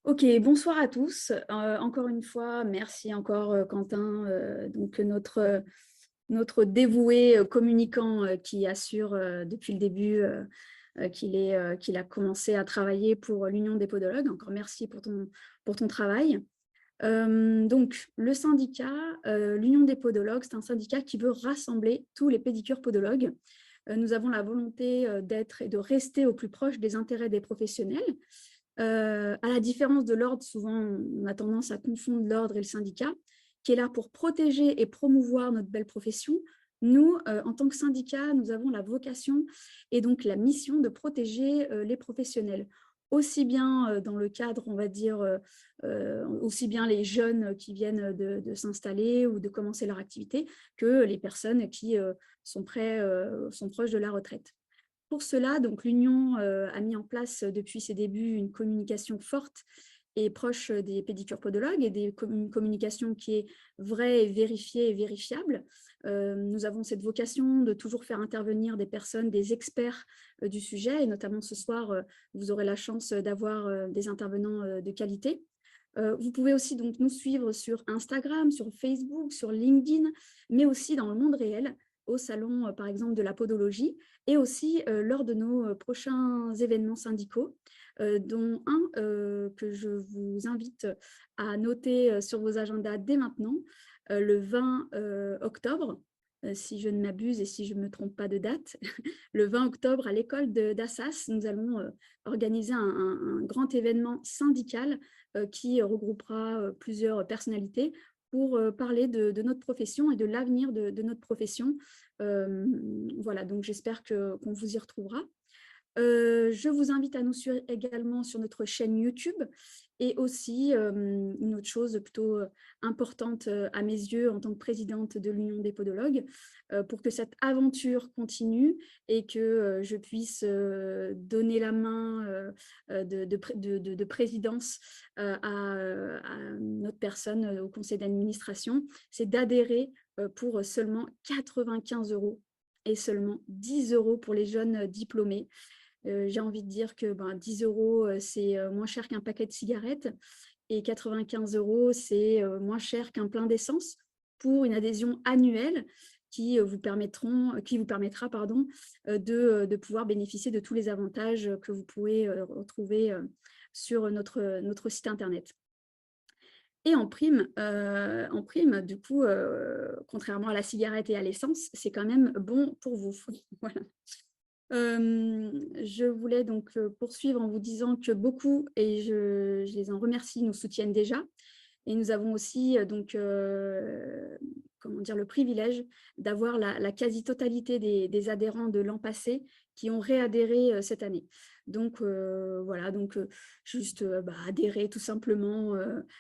Ok, bonsoir à tous. Encore une fois, merci encore Quentin, donc notre dévoué communicant qui assure depuis le début qu'il a commencé à travailler pour l'Union des podologues. Encore merci pour ton travail. Donc, le syndicat, l'Union des podologues, c'est un syndicat qui veut rassembler tous les pédicures podologues. Nous avons la volonté d'être et de rester au plus proche des intérêts des professionnels. À la différence de l'ordre, souvent on a tendance à confondre l'ordre et le syndicat, qui est là pour protéger et promouvoir notre belle profession. Nous, en tant que syndicat, nous avons la vocation et donc la mission de protéger les professionnels, aussi bien dans le cadre, on va dire, aussi bien les jeunes qui viennent de s'installer ou de commencer leur activité, que les personnes qui sont proches de la retraite. Pour cela, donc l'Union a mis en place depuis ses débuts une communication forte et proche des pédicures podologues et une communication qui est vraie et vérifiée et vérifiable. Nous avons cette vocation de toujours faire intervenir des personnes, des experts du sujet, et notamment ce soir, vous aurez la chance d'avoir des intervenants de qualité. Vous pouvez aussi donc nous suivre sur Instagram, sur Facebook, sur LinkedIn, mais aussi dans le monde réel, au salon, par exemple, de la podologie, et aussi lors de nos prochains événements syndicaux, dont un que je vous invite à noter sur vos agendas dès maintenant, le 20 octobre, si je ne m'abuse et si je ne me trompe pas de date. Le 20 octobre, à l'école d'Assas, nous allons organiser un grand événement syndical qui regroupera plusieurs personnalités pour parler de notre profession et de l'avenir de notre profession. Voilà, donc j'espère qu'on vous y retrouvera. Je vous invite à nous suivre également sur notre chaîne YouTube et aussi une autre chose plutôt importante à mes yeux en tant que présidente de l'Union des podologues, pour que cette aventure continue et que je puisse donner la main de présidence à notre personne au conseil d'administration, c'est d'adhérer pour seulement 95 € et seulement 10 € pour les jeunes diplômés. J'ai envie de dire que 10 €, c'est moins cher qu'un paquet de cigarettes et 95 €, c'est moins cher qu'un plein d'essence pour une adhésion annuelle qui vous permettra de pouvoir bénéficier de tous les avantages que vous pouvez retrouver sur notre site internet. Et en prime, du coup, contrairement à la cigarette et à l'essence, c'est quand même bon pour vous. Voilà. Je voulais donc poursuivre en vous disant que beaucoup, et je les en remercie, nous soutiennent déjà. Et nous avons aussi comment dire, le privilège d'avoir la quasi-totalité des adhérents de l'an passé qui ont réadhéré cette année. Donc voilà, donc juste adhérer tout simplement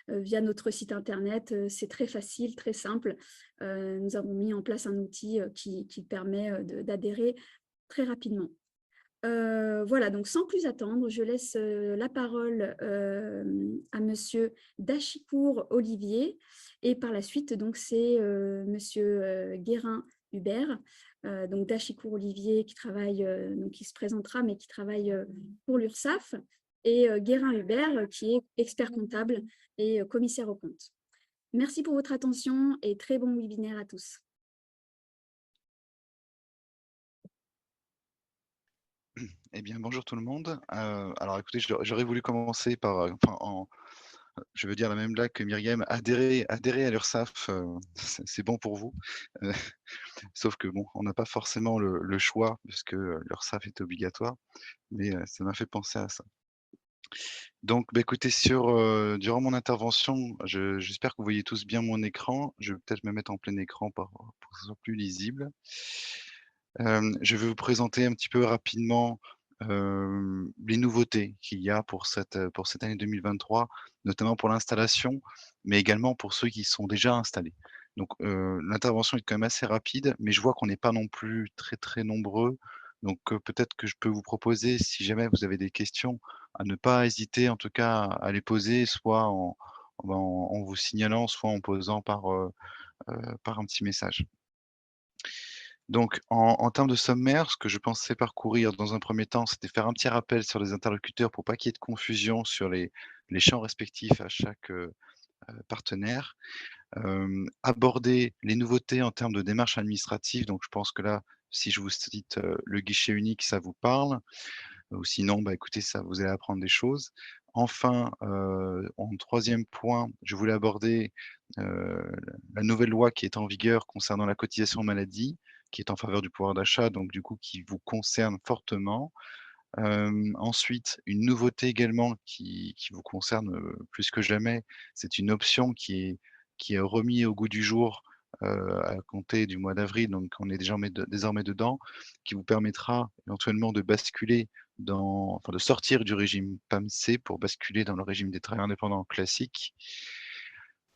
via notre site internet. C'est très facile, très simple. Nous avons mis en place un outil qui permet d'adhérer très rapidement. Voilà, donc sans plus attendre, je laisse la parole à Monsieur Dachikour Olivier, et par la suite, donc c'est Monsieur Guérin Hubert, donc Dachikour Olivier qui travaille, donc qui se présentera, mais qui travaille pour l'URSSAF, et Guérin Hubert qui est expert comptable et commissaire aux comptes. Merci pour votre attention et très bon webinaire à tous. Eh bien, bonjour tout le monde. Alors écoutez, j'aurais voulu commencer par, je veux dire la même blague que Myriam, adhérer à l'URSSAF, c'est bon pour vous. Heu, Sauf que bon, on n'a pas forcément le choix puisque, l'URSSAF est obligatoire, mais, ça m'a fait penser à ça. Donc, bah, écoutez, durant mon intervention, j'espère que vous voyez tous bien mon écran. Je vais peut-être me mettre en plein écran pour que ce soit plus lisible. Je vais vous présenter un petit peu rapidement, les nouveautés qu'il y a pour cette année 2023, notamment pour l'installation, mais également pour ceux qui sont déjà installés. Donc, l'intervention est quand même assez rapide, mais je vois qu'on n'est pas non plus très, très nombreux. Donc, peut-être que je peux vous proposer, si jamais vous avez des questions, à ne pas hésiter en tout cas à les poser, soit en vous signalant, soit en posant par un petit message. Donc en termes de sommaire, ce que je pensais parcourir dans un premier temps, c'était faire un petit rappel sur les interlocuteurs pour pas qu'il y ait de confusion sur les champs respectifs à chaque, partenaire. Aborder les nouveautés en termes de démarches administratives, donc je pense que là, si je vous cite, le guichet unique, ça vous parle. Ou sinon, bah, écoutez, ça vous allez apprendre des choses. Enfin, en troisième point, je voulais aborder, la nouvelle loi qui est en vigueur concernant la cotisation maladie, qui est en faveur du pouvoir d'achat, donc du coup qui vous concerne fortement. Ensuite, une nouveauté également qui vous concerne, plus que jamais, c'est une option qui est remis au goût du jour, à compter du mois d'avril, donc on est désormais dedans, qui vous permettra éventuellement de basculer de sortir du régime PAMC pour basculer dans le régime des travailleurs indépendants classique.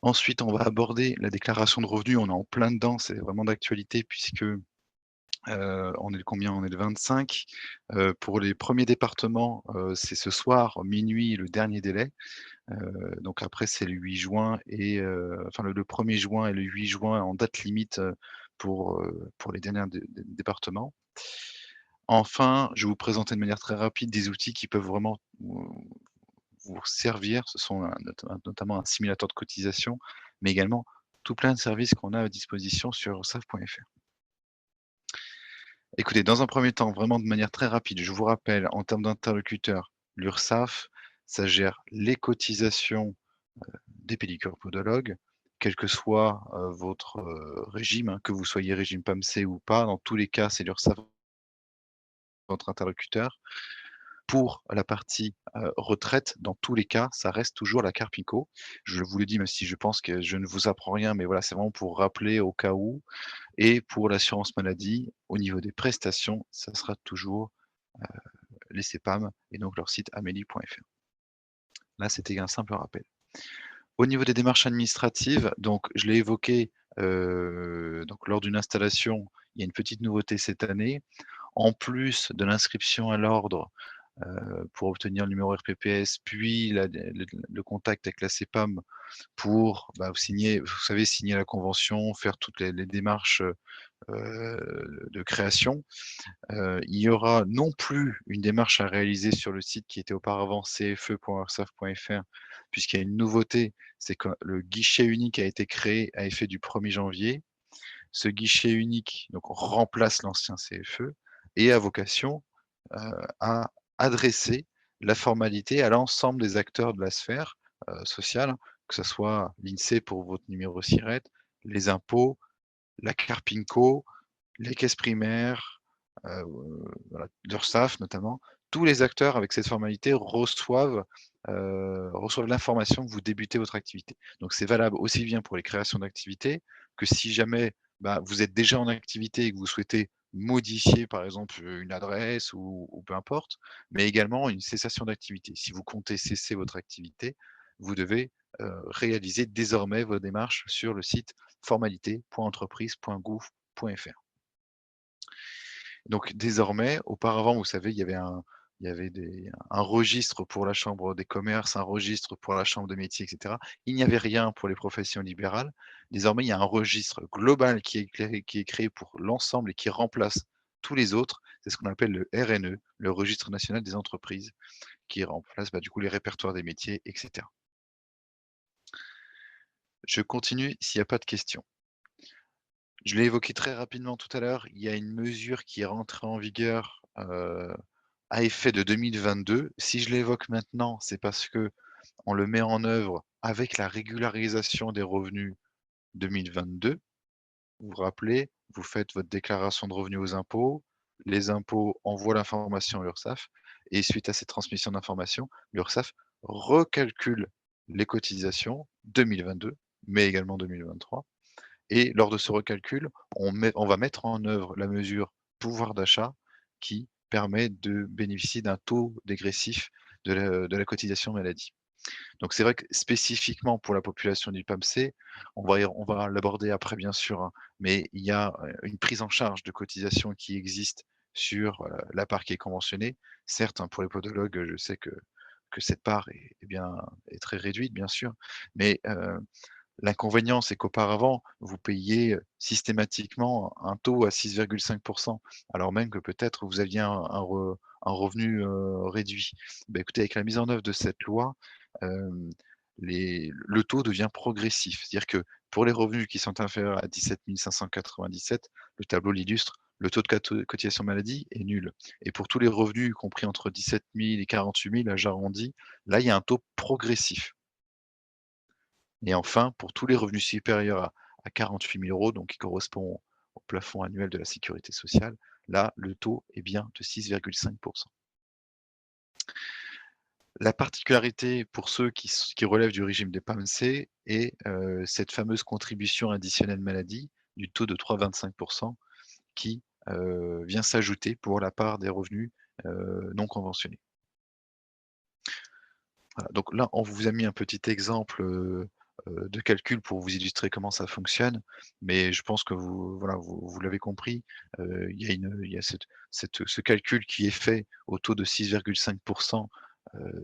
Ensuite, on va aborder la déclaration de revenus, on est en plein dedans, c'est vraiment d'actualité puisque on est le combien? On est le 25. Pour les premiers départements, c'est ce soir, minuit, le dernier délai. Donc après, c'est le 8 juin et enfin le 1er juin et le 8 juin en date limite, pour les derniers départements. Enfin, je vais vous présenter de manière très rapide des outils qui peuvent vraiment vous servir. Ce sont notamment un simulateur de cotisation, mais également tout plein de services qu'on a à disposition sur urssaf.fr. Écoutez, dans un premier temps, vraiment de manière très rapide, je vous rappelle, en termes d'interlocuteurs, l'URSSAF, ça gère les cotisations des pédicures podologues, quel que soit, votre, régime, hein, que vous soyez régime PAMC ou pas. Dans tous les cas, c'est l'URSSAF votre interlocuteur. Pour la partie, retraite, dans tous les cas, ça reste toujours la Carpico. Je vous le dis, même si je pense que je ne vous apprends rien, mais voilà, c'est vraiment pour rappeler au cas où. Et pour l'assurance maladie, au niveau des prestations, ça sera toujours, les CPAM et donc leur site amélie.fr. Là, c'était un simple rappel. Au niveau des démarches administratives, donc je l'ai évoqué, donc lors d'une installation, il y a une petite nouveauté cette année. En plus de l'inscription à l'ordre, pour obtenir le numéro RPPS, puis le contact avec la CPAM pour, bah, vous savez, signer la convention, faire toutes les démarches, de création. Il y aura non plus une démarche à réaliser sur le site qui était auparavant cfe.urssaf.fr, puisqu'il y a une nouveauté, c'est que le guichet unique a été créé à effet du 1er janvier. Ce guichet unique donc remplace l'ancien CFE et a vocation, à adresser la formalité à l'ensemble des acteurs de la sphère, sociale, que ce soit l'INSEE pour votre numéro SIRET, les impôts, la Carpinco, les caisses primaires, voilà, l'URSSAF notamment. Tous les acteurs avec cette formalité reçoivent l'information que vous débutez votre activité. Donc c'est valable aussi bien pour les créations d'activités que si jamais, bah, vous êtes déjà en activité et que vous souhaitez modifier par exemple, une adresse ou peu importe, mais également une cessation d'activité. Si vous comptez cesser votre activité, vous devez, réaliser désormais vos démarches sur le site formalité.entreprise.gouv.fr. Donc désormais, auparavant, vous savez, il y avait un registre pour la chambre des commerces, un registre pour la chambre de métiers, et cetera. Il n'y avait rien pour les professions libérales. Désormais, il y a un registre global qui est créé pour l'ensemble et qui remplace tous les autres. C'est ce qu'on appelle le RNE, le Registre national des entreprises, qui remplace, bah, du coup les répertoires des métiers, et cetera. Je continue s'il n'y a pas de questions. Je l'ai évoqué très rapidement tout à l'heure, il y a une mesure qui est rentrée en vigueur, à effet de 2022. Si je l'évoque maintenant, c'est parce que on le met en œuvre avec la régularisation des revenus 2022. Vous vous rappelez, vous faites votre déclaration de revenus aux impôts, les impôts envoient l'information à l'URSSAF et suite à cette transmission d'informations, l'URSSAF recalcule les cotisations 2022, mais également 2023 et lors de ce recalcul, on va mettre en œuvre la mesure pouvoir d'achat qui permet de bénéficier d'un taux dégressif de la cotisation maladie. Donc c'est vrai que spécifiquement pour la population du PAMC, on va l'aborder après bien sûr, hein, mais il y a, une prise en charge de cotisation qui existe sur, la part qui est conventionnée. Certes, hein, pour les podologues, je sais que cette part est très réduite bien sûr, mais L'inconvénient, c'est qu'auparavant, vous payiez systématiquement un taux à 6,5 alors même que peut-être vous aviez un revenu, réduit. Bah, écoutez, avec la mise en œuvre de cette loi, hem, le taux devient progressif. C'est-à-dire que pour les revenus qui sont inférieurs à 17 597, le tableau l'illustre, le taux de cotisation maladie est nul. Et pour tous les revenus compris entre 17 000 et 48 000, là j'arrondis, là il y a un taux progressif. Et enfin, pour tous les revenus supérieurs à 48 000 €, donc qui correspond au plafond annuel de la sécurité sociale, là, le taux est bien de 6,5. La particularité pour ceux qui relèvent du régime des PAMC est, cette fameuse contribution additionnelle maladie du taux de 3,25 qui, vient s'ajouter pour la part des revenus, non conventionnés. Voilà, donc là, on vous a mis un petit exemple, de calcul pour vous illustrer comment ça fonctionne, mais je pense que vous l'avez compris, il y a ce calcul qui est fait au taux de 6,5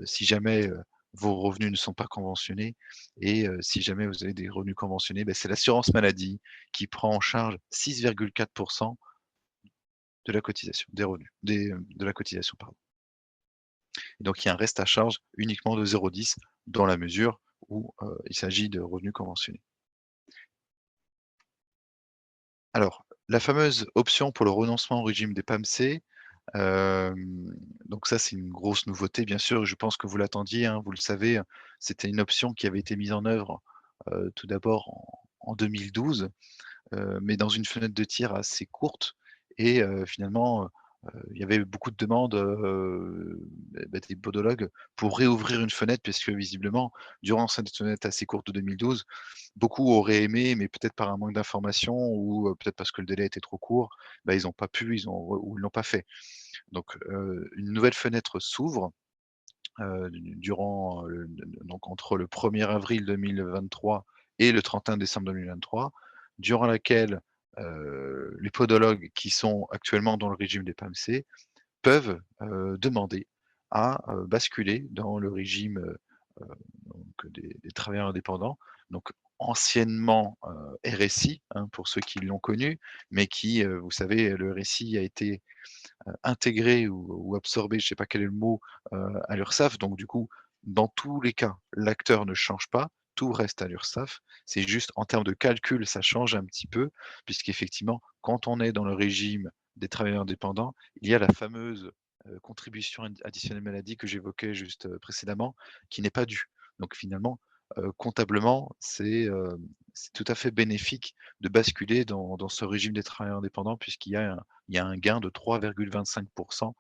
si jamais, vos revenus ne sont pas conventionnés et si jamais vous avez des revenus conventionnés, c'est l'assurance maladie qui prend en charge 6,4 de la cotisation, des revenus, de la cotisation, pardon. Et donc il y a un reste à charge uniquement de 0,10 dans la mesure où, il s'agit de revenus conventionnés. Alors, la fameuse option pour le renoncement au régime des PAMC, donc ça c'est une grosse nouveauté bien sûr, je pense que vous l'attendiez, hein, vous le savez, c'était une option qui avait été mise en œuvre, tout d'abord en 2012, mais dans une fenêtre de tir assez courte et finalement, il y avait beaucoup de demandes, des podologues pour réouvrir une fenêtre puisque visiblement, durant cette fenêtre assez courte de 2012, beaucoup auraient aimé, mais peut-être par un manque d'information ou, peut-être parce que le délai était trop court, ils ont pas pu, ils l'ont pas fait. Donc, une nouvelle fenêtre s'ouvre, durant, donc entre le 1er avril 2023 et le 31 décembre 2023, durant laquelle, les podologues qui sont actuellement dans le régime des PAMC peuvent, demander à, basculer dans le régime, heu, donc des travailleurs indépendants, donc anciennement, RSI, hein, pour ceux qui l'ont connu, mais qui, vous savez, le RSI a été intégré ou absorbé, je ne sais pas quel est le mot, à l'URSSAF. Donc du coup, dans tous les cas, l'acteur ne change pas, tout reste à l'URSSAF. C'est juste en termes de calcul, ça change un petit peu, puisqu'effectivement, quand on est dans le régime des travailleurs indépendants, il y a la fameuse, contribution additionnelle maladie que j'évoquais juste, précédemment, qui n'est pas due. Donc finalement, comptablement, c'est tout à fait bénéfique de basculer dans ce régime des travailleurs indépendants puisqu'il y a un gain de 3,25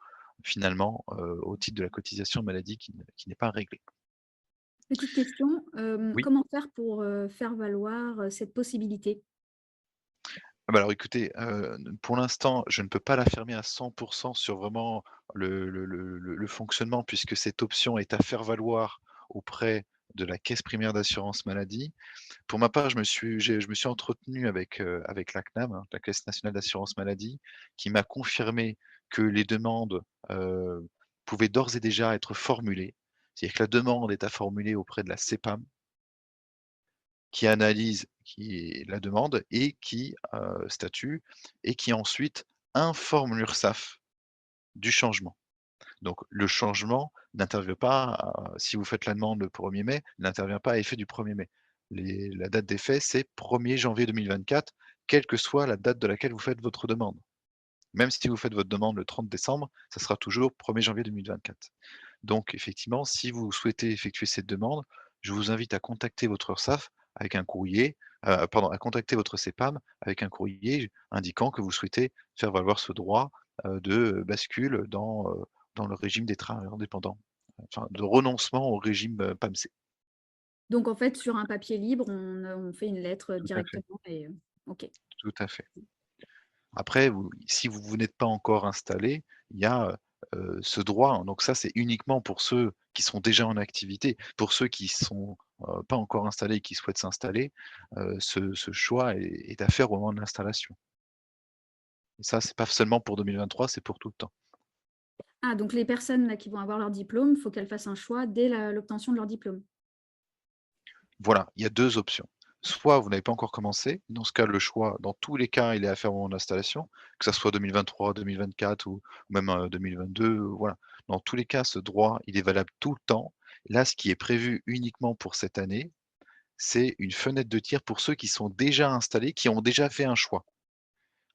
finalement, au titre de la cotisation maladie qui n'est pas réglé. Petite question, Oui, comment faire pour, faire valoir, cette possibilité? alors écoutez, pour l'instant, je ne peux pas l'affirmer à 100 sur vraiment le fonctionnement puisque cette option est à faire valoir auprès de la caisse primaire d'assurance maladie. Pour ma part, je me suis entretenu avec la CNAM, hein, la Caisse nationale d'assurance maladie, qui m'a confirmé que les demandes, pouvaient d'ores et déjà être formulées. C'est-à-dire que la demande est à formuler auprès de la CPAM, qui analyse la demande et qui, statue et qui ensuite informe l'URSSAF du changement. Donc le changement n'intervient pas, si vous faites la demande le 1er mai, n'intervient pas à effet du 1er mai. La date d'effet, c'est 1er janvier 2024, quelle que soit la date de laquelle vous faites votre demande. Même si vous faites votre demande le 30 décembre, ça sera toujours 1er janvier 2024. Donc effectivement, si vous souhaitez effectuer cette demande, je vous invite à contacter votre URSSAF avec un courrier, pardon, à contacter votre CPAM avec un courrier indiquant que vous souhaitez faire valoir ce droit, de bascule dans le régime des travailleurs indépendants, enfin de renoncement au régime, PAMC. Donc en fait, sur un papier libre, on fait une lettre, Tout à fait, directement et OK. tout à fait. Après, si vous n'êtes pas encore installé, il y a, ce droit, hein, donc ça, c'est uniquement pour ceux qui sont déjà en activité. Pour ceux qui sont, pas encore installés et qui souhaitent s'installer, ce choix est à faire au moment de l'installation. Et ça, c'est pas seulement pour 2023, c'est pour tout le temps. Ah donc les personnes là qui vont avoir leur diplôme, il faut qu'elles fassent un choix dès l'obtention de leur diplôme? Voilà, il y a 2 options. soit vous n'avez pas encore commencé. Dans ce cas, le choix, dans tous les cas, il est à faire au moment de l'installation, que ça soit 2023, 2024 ou même, 2022, voilà. Dans tous les cas, ce droit, il est valable tout le temps. Là, ce qui est prévu uniquement pour cette année, c'est une fenêtre de tir pour ceux qui sont déjà installés, qui ont déjà fait un choix.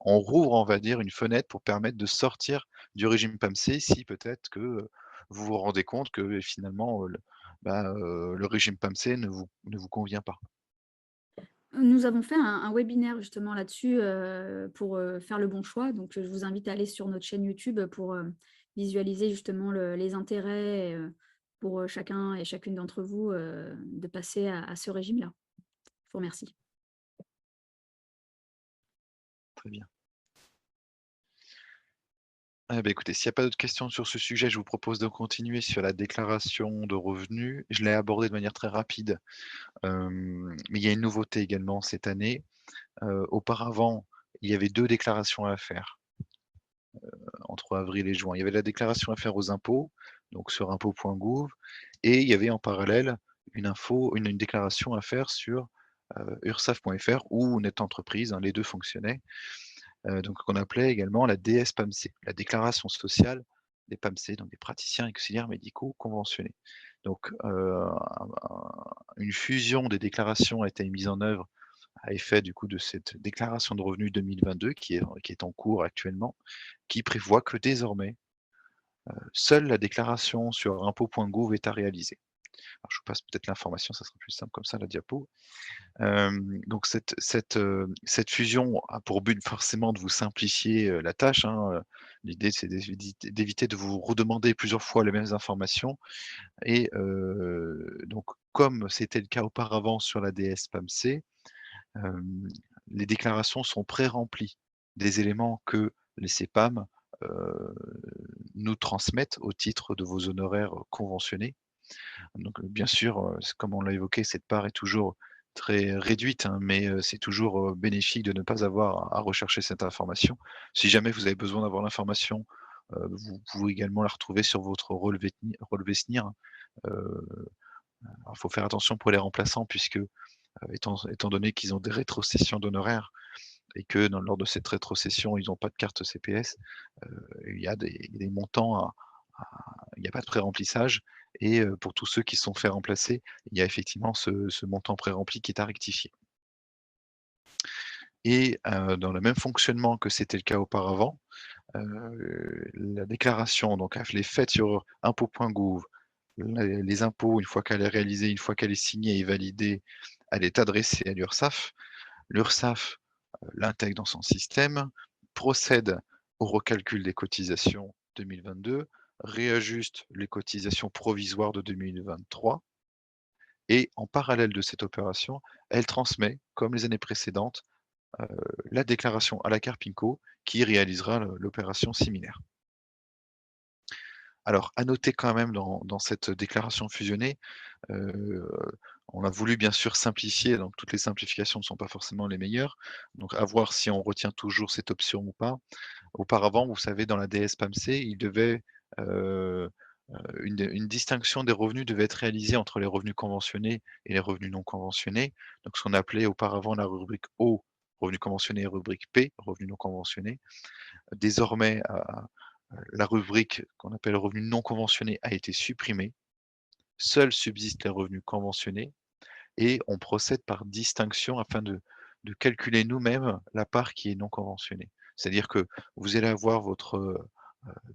On rouvre, on va dire, une fenêtre pour permettre de sortir du régime PAMC si peut-être que, vous vous rendez compte que finalement, le régime PAMC ne vous convient pas. Nous avons fait un webinaire justement là-dessus, pour, faire le bon choix. Donc, je vous invite à aller sur notre chaîne YouTube pour, visualiser justement les intérêts, pour, chacun et chacune d'entre vous, de passer à ce régime-là. Je vous remercie. Très bien. Eh beh, écoutez, s'il n'y a pas d'autres questions sur ce sujet, je vous propose de continuer sur la déclaration de revenus. Je l'ai abordé de manière très rapide, mais il y a une nouveauté également cette année. Auparavant, il y avait 2 déclarations à faire, entre avril et juin. Il y avait la déclaration à faire aux impôts, donc sur impôts.gouv, et il y avait en parallèle une déclaration à faire sur, urssaf.fr ou Net Entreprise, hein, les 2 fonctionnaient. Donc qu'on appelait également la DS-PAMC, la déclaration sociale des PAMC, donc des praticiens auxiliaires médicaux conventionnés. Donc, une fusion des déclarations a été mise en œuvre à effet du coup de cette déclaration de revenus 2022 qui est en cours actuellement, qui prévoit que désormais, seule la déclaration sur impôts.gouv est à réaliser. Alors je vous passe peut-être l'information, ça sera plus simple comme ça la diapo. Donc cette fusion a pour but forcément de vous simplifier, la tâche, hein, l'idée c'est d'éviter de vous redemander plusieurs fois les mêmes informations et donc comme c'était le cas auparavant sur la DS PAMC, hem, les déclarations sont pré-remplies des éléments que les CPAM, heu, nous transmettent au titre de vos honoraires conventionnés. Donc, bien sûr, comme on l'a évoqué, cette part est toujours très réduite, hein, mais, c'est toujours, bénéfique de ne pas avoir à rechercher cette information. Si jamais vous avez besoin d'avoir l'information, vous pouvez également la retrouver sur votre relevé SNIR. Alors il faut faire attention pour les remplaçants puisque, étant donné qu'ils ont des rétrocessions d'honoraires et que lors de cette rétrocession, ils n'ont pas de carte CPS, il y a des montants il n'y a pas de pré-remplissage et pour tous ceux qui se sont fait remplacer, il y a effectivement ce montant pré-rempli qui est à rectifier et dans le même fonctionnement que c'était le cas auparavant, la déclaration donc elle est faite sur impôts.gouv. Les impôts, une fois qu'elle est réalisée, une fois qu'elle est signée et validée, elle est adressée à l'URSSAF. L'URSSAF, l'intègre dans son système, procède au recalcul des cotisations 2022, réajuste les cotisations provisoires de 2023 et en parallèle de cette opération, elle transmet, comme les années précédentes, heu, la déclaration à la Carpinco qui réalisera l'opération similaire. Alors à noter quand même dans cette déclaration fusionnée, heu, on a voulu bien sûr simplifier, donc toutes les simplifications ne sont pas forcément les meilleures, donc à voir si on retient toujours cette option ou pas. Auparavant, vous savez, dans la DS PAMC, il devait, heu une distinction des revenus devait être réalisée entre les revenus conventionnés et les revenus non conventionnés. Donc ce qu'on appelait auparavant la rubrique O, revenus conventionnés, et rubrique P, revenus non conventionnés. Désormais, la rubrique qu'on appelle revenus non conventionnés a été supprimée. Seuls subsistent les revenus conventionnés et on procède par distinction afin de calculer nous-mêmes la part qui est non conventionnée. C'est-à-dire que vous allez avoir votre,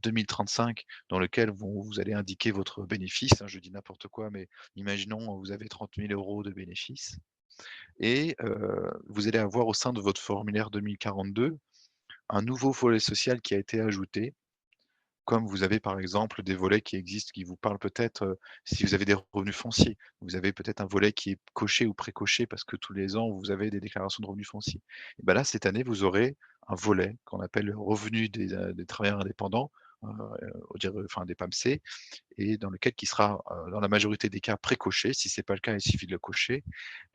2035 dans lequel vous allez indiquer votre bénéfice, hein, je dis n'importe quoi, mais imaginons, vous avez 30 000 € de bénéfices et vous allez avoir au sein de votre formulaire 2042 un nouveau volet social qui a été ajouté comme vous avez par exemple des volets qui existent, qui vous parlent peut-être, si vous avez des revenus fonciers, vous avez peut-être un volet qui est coché ou pré-coché parce que tous les ans vous avez des déclarations de revenus fonciers. Et bah là, cette année, vous aurez un volet qu'on appelle le revenu des travailleurs indépendants, heu, enfin des PAMC et dans lequel qui sera, dans la majorité des cas pré-coché. Si c'est pas le cas, il suffit de le cocher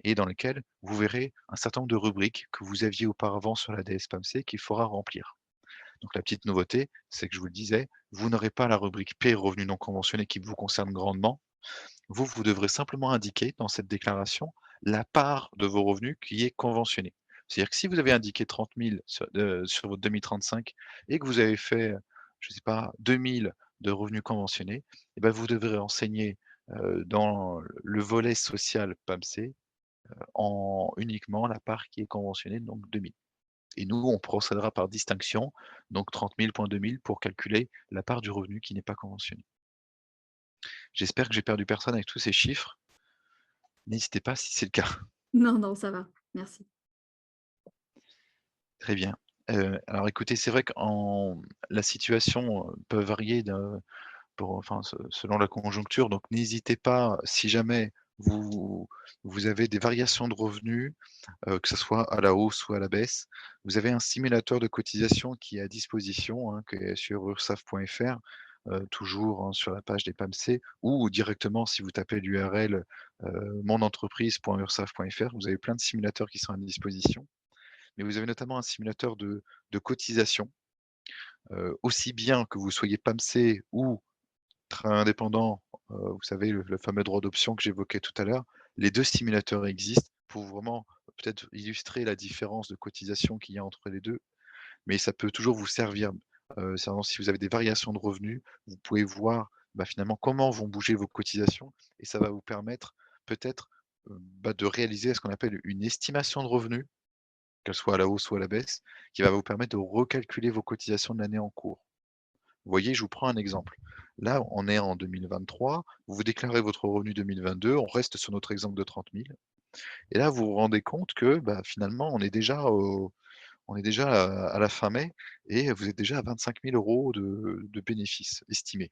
et dans lequel vous verrez un certain nombre de rubriques que vous aviez auparavant sur la DS PAMC qu'il faudra remplir. Donc la petite nouveauté, c'est que je vous le disais, vous n'aurez pas la rubrique P, revenus non conventionnés qui vous concerne grandement. Vous devrez simplement indiquer dans cette déclaration la part de vos revenus qui est conventionnée. C'est-à-dire que si vous avez indiqué 30 000 sur votre 2035 et que vous avez fait, je ne sais pas, 2 000 de revenus conventionnés, et bah, vous devrez renseigner, dans le volet social PAMC, en uniquement la part qui est conventionnée, donc 2 000. Et nous, on procédera par distinction, donc 30 000 point 2 000 pour calculer la part du revenu qui n'est pas conventionné. J'espère que j'ai perdu personne avec tous ces chiffres. N'hésitez pas si c'est le cas. Non, non, ça va, merci. Très bien. Alors écoutez, c'est vrai qu'en la situation, peut varier enfin, selon la conjoncture, donc n'hésitez pas, si jamais vous avez des variations de revenus, que ce soit à la hausse ou à la baisse, vous avez un simulateur de cotisation qui est à disposition, hein, qui est sur urssaf.fr, toujours, hein, sur la page des PAMC ou directement si vous tapez l'URL, monentreprise.urssaf.fr, vous avez plein de simulateurs qui sont à disposition. Mais vous avez notamment un simulateur de cotisation, aussi bien que vous soyez PAMC ou train indépendant, vous savez le fameux droit d'option que j'évoquais tout à l'heure. Les 2 simulateurs existent pour vraiment peut-être illustrer la différence de cotisation qu'il y a entre les 2, mais ça peut toujours vous servir. C'est vraiment si vous avez des variations de revenus, vous pouvez voir, bah, finalement comment vont bouger vos cotisations et ça va vous permettre peut-être, bah, de réaliser ce qu'on appelle une estimation de revenus, qu'elle soit à la hausse ou à la baisse, qui va vous permettre de recalculer vos cotisations de l'année en cours. Vous voyez, je vous prends un exemple. Là, on est en 2023, vous déclarez votre revenu 2022, on reste sur notre exemple de 30 000 et là, vous vous rendez compte que, bah, finalement, on est déjà à la fin mai et vous êtes déjà à 25 000 € de bénéfices estimés.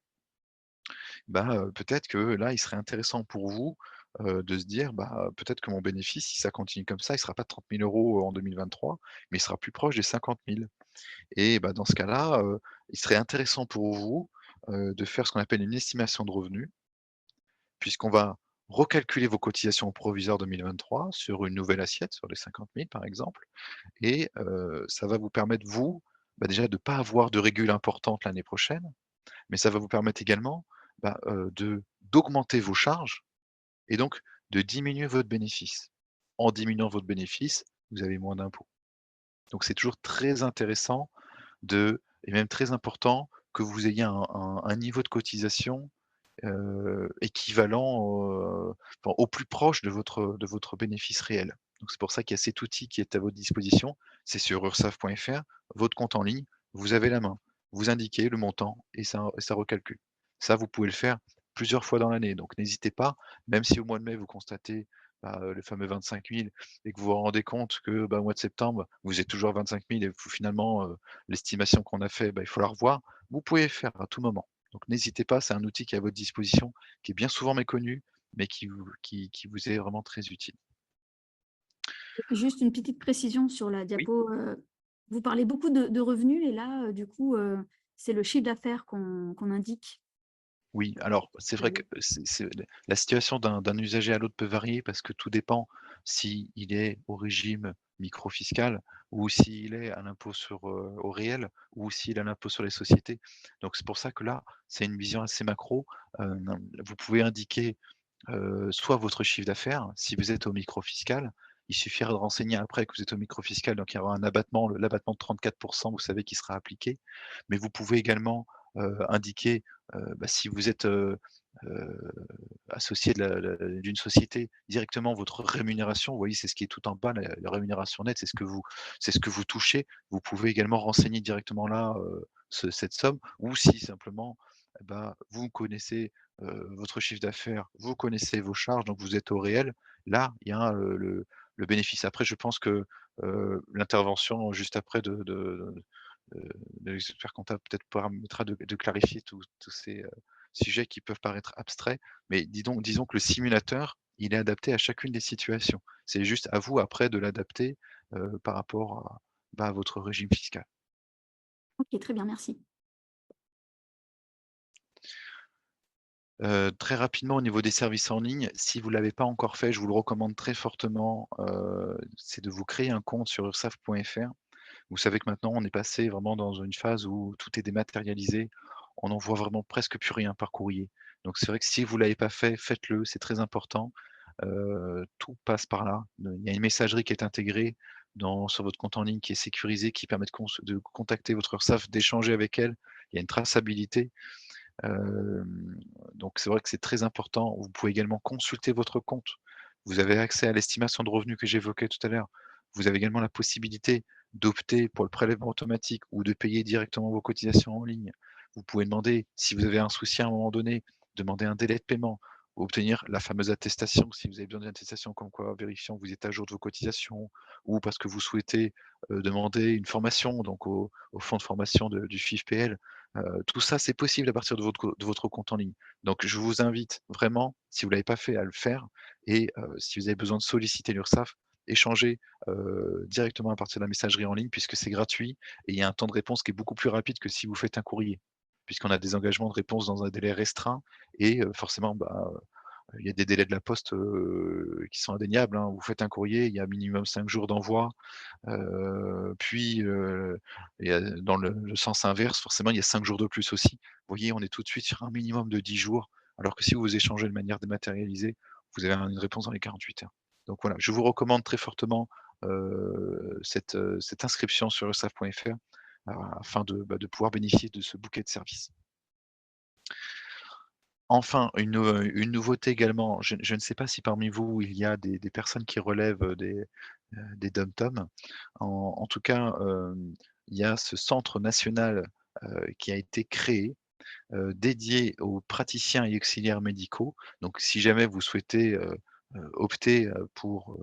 Bah, peut-être que là, il serait intéressant pour vous, de se dire: «Bah, peut-être que mon bénéfice, si ça continue comme ça, il sera pas de 30 000 € en 2023, mais il sera plus proche des 50 000». Et bah, dans ce cas-là, il serait intéressant pour vous, de faire ce qu'on appelle une estimation de revenus, puisqu'on va recalculer vos cotisations au proviseur 2023 sur une nouvelle assiette, sur les 50 000 par exemple et ça va vous permettre vous, bah, déjà de ne pas avoir de régule importante l'année prochaine, mais ça va vous permettre également, bah, d'augmenter vos charges et donc de diminuer votre bénéfice. En diminuant votre bénéfice, vous avez moins d'impôts. Donc c'est toujours très intéressant et même très important que vous ayez un niveau de cotisation, équivalent, enfin au plus proche de votre bénéfice réel. Donc c'est pour ça qu'il y a cet outil qui est à votre disposition. C'est sur urssaf.fr, votre compte en ligne, vous avez la main. Vous indiquez le montant et ça recalcule. Ça, vous pouvez le faire plusieurs fois dans l'année, donc n'hésitez pas, même si au mois de mai, vous constatez, bah, le fameux 25 000 et que vous vous rendez compte que, bah, au mois de septembre, vous êtes toujours à 25 000 et finalement, l'estimation qu'on a fait, bah, il faut la revoir. Vous pouvez le faire à tout moment. Donc n'hésitez pas, c'est un outil qui est à votre disposition, qui est bien souvent méconnu, mais qui vous est vraiment très utile. Juste une petite précision sur la Oui. diapo, vous parlez beaucoup de revenus et là, du coup, c'est le chiffre d'affaires qu'on indique. Oui, alors c'est vrai que c'est la situation d'un usager à l'autre peut varier parce que tout dépend s'il est au régime microfiscal ou s'il est à l'impôt au réel ou s'il est à l'impôt sur les sociétés. Donc c'est pour ça que là, c'est une vision assez macro. Vous pouvez indiquer soit votre chiffre d'affaires, si vous êtes au microfiscal, il suffira de renseigner après que vous êtes au microfiscal, donc il y aura un abattement, l'abattement de 34 vous savez, qui sera appliqué. Mais vous pouvez également, indiquer, bah, si vous êtes, heu, associé d'une société, directement votre rémunération. Vous voyez, c'est ce qui est tout en bas, la rémunération nette, c'est ce que vous touchez. Vous pouvez également renseigner directement là, cette somme ou si simplement, bah, vous connaissez votre chiffre d'affaires, vous connaissez vos charges, donc vous êtes au réel. Là, il y a, le bénéfice. Après, je pense que, l'intervention juste après de l'expert comptable peut-être permettra de clarifier tous ces, sujets qui peuvent paraître abstraits. Mais disons que le simulateur, il est adapté à chacune des situations. C'est juste à vous après de l'adapter, par rapport à votre régime fiscal. OK, très bien, merci. Très rapidement au niveau des services en ligne, si vous ne l'avez pas encore fait, je vous le recommande très fortement, c'est de vous créer un compte sur urssaf.fr. Vous savez que maintenant on est passé vraiment dans une phase où tout est dématérialisé. On n'envoie vraiment presque plus rien par courrier. Donc c'est vrai que si vous ne l'avez pas fait, faites-le, c'est très important. tout passe par là. Il y a une messagerie qui est intégrée sur votre compte en ligne qui est sécurisée, qui permet de contacter votre URSSAF, d'échanger avec elle. Il y a une traçabilité. Donc c'est vrai que c'est très important. Vous pouvez également consulter votre compte. Vous avez accès à l'estimation de revenus que j'évoquais tout à l'heure. Vous avez également la possibilité d'opter pour le prélèvement automatique ou de payer directement vos cotisations en ligne. Vous pouvez demander, si vous avez un souci à un moment donné, demander un délai de paiement, ou obtenir la fameuse attestation si vous avez besoin d'une attestation comme quoi vérifiant que vous êtes à jour de vos cotisations, ou parce que vous souhaitez demander une formation, donc au fonds de formation du FIFPL. Tout ça, c'est possible à partir de votre compte en ligne. Donc je vous invite vraiment, si vous ne l'avez pas fait, à le faire et si vous avez besoin de solliciter l'URSSAF, échangez, directement à partir de la messagerie en ligne puisque c'est gratuit et il y a un temps de réponse qui est beaucoup plus rapide que si vous faites un courrier. Puisqu'on a des engagements de réponse dans un délai restreint et forcément, bah, il y a des délais de la poste, qui sont indéniables, hein. Vous faites un courrier, il y a minimum 5 jours d'envoi. Puis, et dans le sens inverse, forcément, il y a 5 jours de plus aussi. Vous voyez, on est tout de suite sur un minimum de 10 jours, alors que si vous échangez de manière dématérialisée, vous avez une réponse dans les 48 heures. Donc voilà, je vous recommande très fortement, cette inscription sur urssaf.fr, afin de pouvoir bénéficier de ce bouquet de services. Enfin, une nouveauté également, je ne sais pas si parmi vous, il y a des personnes qui relèvent, des DOM-TOM. En tout cas, il y a ce centre national, qui a été créé, dédié aux praticiens et auxiliaires médicaux. Donc si jamais vous souhaitez, opter, pour,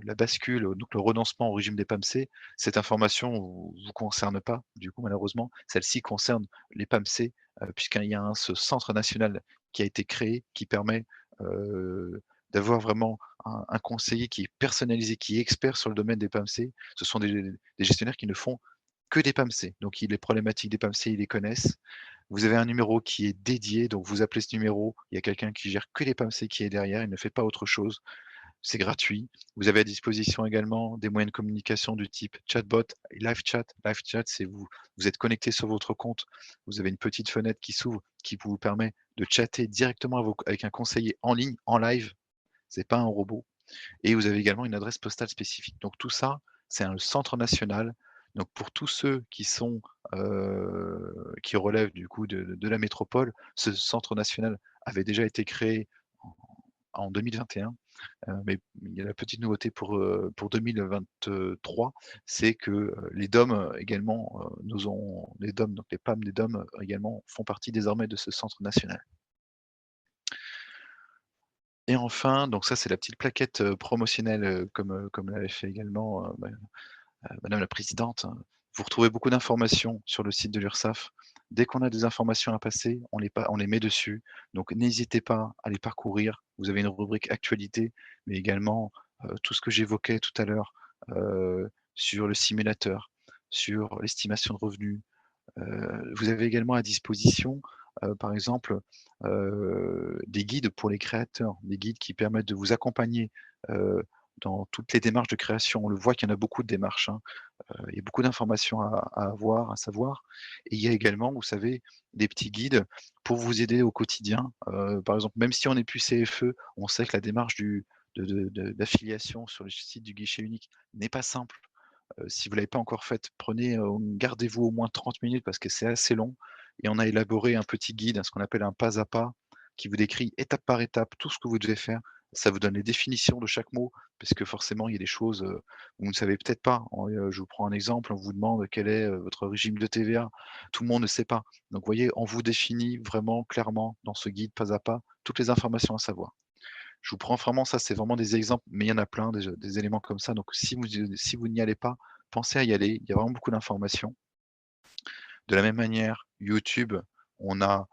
la bascule, donc le renoncement au régime des PAMC, cette information vous concerne pas, du coup, malheureusement. Celle-ci concerne les PAMC, puisqu'il y a ce centre national qui a été créé, qui permet, heu, d'avoir vraiment un conseiller qui est personnalisé, qui est expert sur le domaine des PAMC. Ce sont des gestionnaires qui ne font que des PAMC. Donc les problématiques des PAMC, ils les connaissent. Vous avez un numéro qui est dédié, donc vous appelez ce numéro, il y a quelqu'un qui gère que les PAMC qui est derrière, il ne fait pas autre chose. C'est gratuit. Vous avez à disposition également des moyens de communication du type chatbot et live chat. Live chat, c'est vous êtes connecté sur votre compte, vous avez une petite fenêtre qui s'ouvre, qui vous permet de chatter directement avec un conseiller en ligne, en live. C'est pas un robot. Et vous avez également une adresse postale spécifique. Donc tout ça, c'est un centre national. Donc pour tous ceux qui relèvent du coup de la métropole, ce centre national avait déjà été créé en 2021. Mais il y a la petite nouveauté pour 2023, c'est que, les DOM, également, les DOM, donc les PAM des DOM, également font partie désormais de ce centre national. Et enfin, donc ça c'est la petite plaquette, promotionnelle, comme l'avait fait également, madame la présidente, hein. Vous retrouvez beaucoup d'informations sur le site de l'URSSAF. Dès qu'on a des informations à passer, on les met dessus. Donc n'hésitez pas à les parcourir. Vous avez une rubrique actualité, mais également, tout ce que j'évoquais tout à l'heure, sur le simulateur, sur l'estimation de revenus. Vous avez également à disposition, par exemple, des guides pour les créateurs, des guides qui permettent de vous accompagner, heu, dans toutes les démarches de création. On le voit qu'il y en a beaucoup de démarches, hein. Il y a beaucoup d'informations à avoir, à savoir et il y a également, vous savez, des petits guides pour vous aider au quotidien. Par exemple, même si on n'est plus CFE, on sait que la démarche d'affiliation sur le site du guichet unique n'est pas simple. Si vous ne l'avez pas encore faite, gardez-vous au moins 30 minutes parce que c'est assez long et on a élaboré un petit guide, ce qu'on appelle un pas à pas, qui vous décrit étape par étape tout ce que vous devez faire. Ça vous donne les définitions de chaque mot, parce que forcément il y a des choses, vous ne savez peut-être pas. Je vous prends un exemple, on vous demande quel est, votre régime de TVA. Tout le monde ne sait pas. Donc vous voyez, on vous définit vraiment clairement dans ce guide pas à pas toutes les informations à savoir. Je vous prends vraiment ça, c'est vraiment des exemples, mais il y en a plein des éléments comme ça. Donc si vous n'y allez pas, pensez à y aller. Il y a vraiment beaucoup d'informations. De la même manière, YouTube, on a,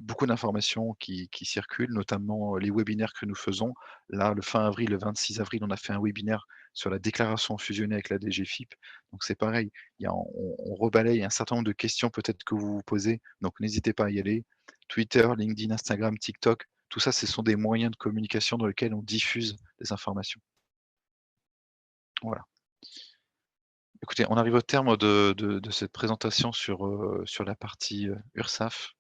beaucoup d'informations qui circulent, notamment, les webinaires que nous faisons. Là, le fin avril, le 26 avril, on a fait un webinaire sur la déclaration fusionnée avec la DGFiP. Donc c'est pareil, il y a on rebalaye un certain nombre de questions peut-être que vous vous posez, donc n'hésitez pas à y aller. Twitter, LinkedIn, Instagram, TikTok, tout ça, ce sont des moyens de communication dans lesquels on diffuse des informations. Voilà. Écoutez, on arrive au terme de cette présentation sur la partie, URSSAF.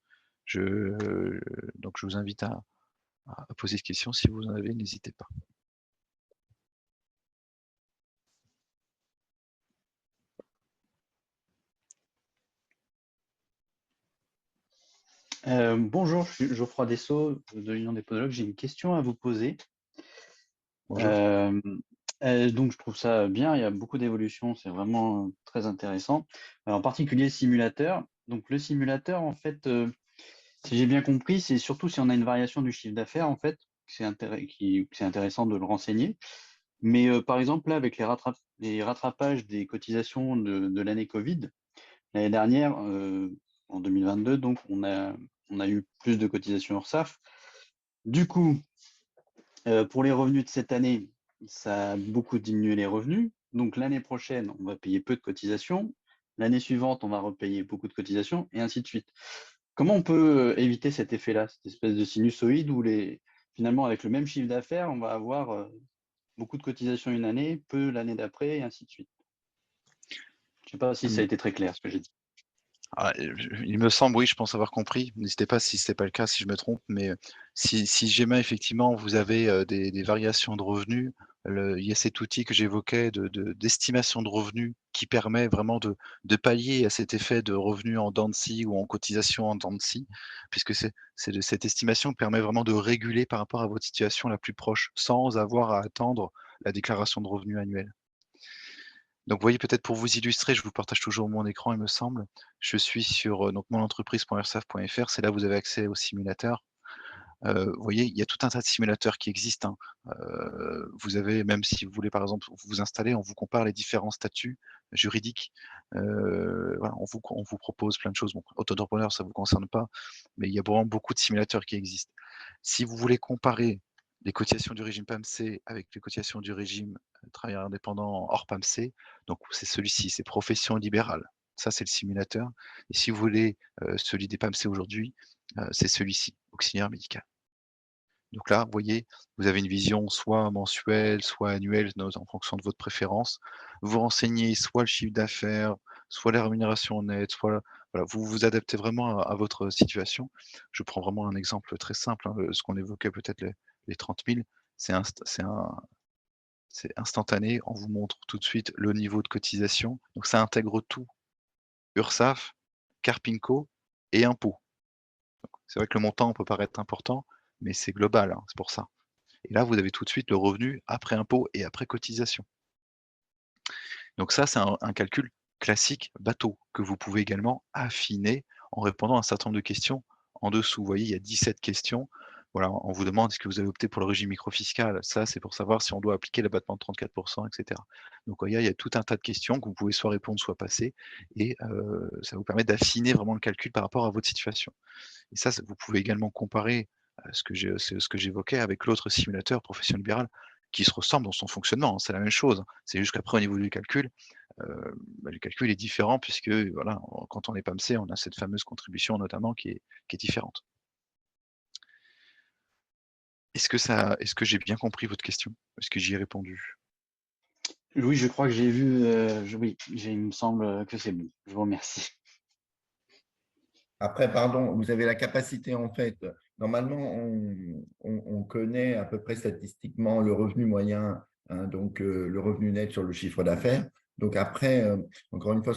Je donc je vous invite à poser des questions. Si vous en avez, n'hésitez pas. Bonjour, je suis Geoffroy Dessau de l'Union des podologues. J'ai une question à vous poser. Bonjour. Donc, je trouve ça bien, il y a beaucoup d'évolutions, c'est vraiment très intéressant. En particulier, simulateur. Donc, le simulateur, en fait, si j'ai bien compris, c'est surtout si on a une variation du chiffre d'affaires, en fait, que c'est intéressant de le renseigner. Mais par exemple, là, avec les rattrapages des cotisations de l'année Covid, l'année dernière, en 2022, donc, on a eu plus de cotisations URSSAF. Du coup, pour les revenus de cette année, ça a beaucoup diminué les revenus. Donc l'année prochaine, on va payer peu de cotisations. L'année suivante, on va repayer beaucoup de cotisations, et ainsi de suite. Comment on peut éviter cet effet-là, cette espèce de sinusoïde où finalement, avec le même chiffre d'affaires, on va avoir beaucoup de cotisations une année, peu l'année d'après, et ainsi de suite. Je ne sais pas si ça a été très clair ce que j'ai dit. Il me semble, oui, je pense avoir compris. N'hésitez pas si ce n'est pas le cas, si je me trompe, mais si jamais effectivement vous avez des variations de revenus, il y a cet outil que j'évoquais d'estimation de revenus qui permet vraiment de pallier à cet effet de revenus en dents de scie ou en cotisation en dents de scie, puisque cette estimation permet vraiment de réguler par rapport à votre situation la plus proche, sans avoir à attendre la déclaration de revenus annuelle. Donc, vous voyez, peut-être pour vous illustrer, je vous partage toujours mon écran, il me semble. Je suis sur donc monentreprise.ursaf.fr, c'est là où vous avez accès au simulateur. Vous voyez, il y a tout un tas de simulateurs qui existent, hein. Vous avez, même si vous voulez par exemple vous installer, on vous compare les différents statuts juridiques. Voilà, on vous propose plein de choses. Bon, auto-entrepreneur, ça ne vous concerne pas, mais il y a vraiment beaucoup de simulateurs qui existent. Si vous voulez comparer les cotisations du régime PAMC avec les cotisations du régime travailleur indépendant hors PAMC, donc c'est celui-ci, c'est profession libérale. Ça, c'est le simulateur. Et si vous voulez celui des PAMC aujourd'hui, c'est celui-ci, auxiliaire médical. Donc là, vous voyez, vous avez une vision soit mensuelle, soit annuelle, en fonction de votre préférence. Vous renseignez soit le chiffre d'affaires, soit la rémunération nette, soit voilà, vous vous adaptez vraiment à votre situation. Je prends vraiment un exemple très simple, hein, ce qu'on évoquait peut-être les 30 000, c'est instantané. On vous montre tout de suite le niveau de cotisation. Donc ça intègre tout, URSSAF, Carpinco et impôts. C'est vrai que le montant peut paraître important, mais c'est global, hein, c'est pour ça. Et là, vous avez tout de suite le revenu après impôt et après cotisation. Donc ça, c'est un calcul classique bateau que vous pouvez également affiner en répondant à un certain nombre de questions en dessous. Vous voyez, il y a 17 questions. Voilà, on vous demande est-ce que vous avez opté pour le régime microfiscal. Ça, c'est pour savoir si on doit appliquer l'abattement de 34 et cetera. Donc, vous voyez, il y a tout un tas de questions que vous pouvez soit répondre, soit passer et ça vous permet d'affiner vraiment le calcul par rapport à votre situation. Et ça, vous pouvez également comparer ce que j'évoquais avec l'autre simulateur profession libérale qui se ressemble dans son fonctionnement, hein, c'est la même chose, hein. C'est juste qu'après au niveau du calcul, le calcul est différent puisque voilà, quand on est PAMC, on a cette fameuse contribution notamment qui est différente. Est-ce que j'ai bien compris votre question? Est-ce que j'y ai répondu? Oui, je crois que j'ai vu, oui, il me semble que c'est bon. Je vous remercie. Après, pardon, vous avez la capacité, en fait, normalement, on connaît à peu près statistiquement le revenu moyen, hein, donc le revenu net sur le chiffre d'affaires. Donc après, encore une fois,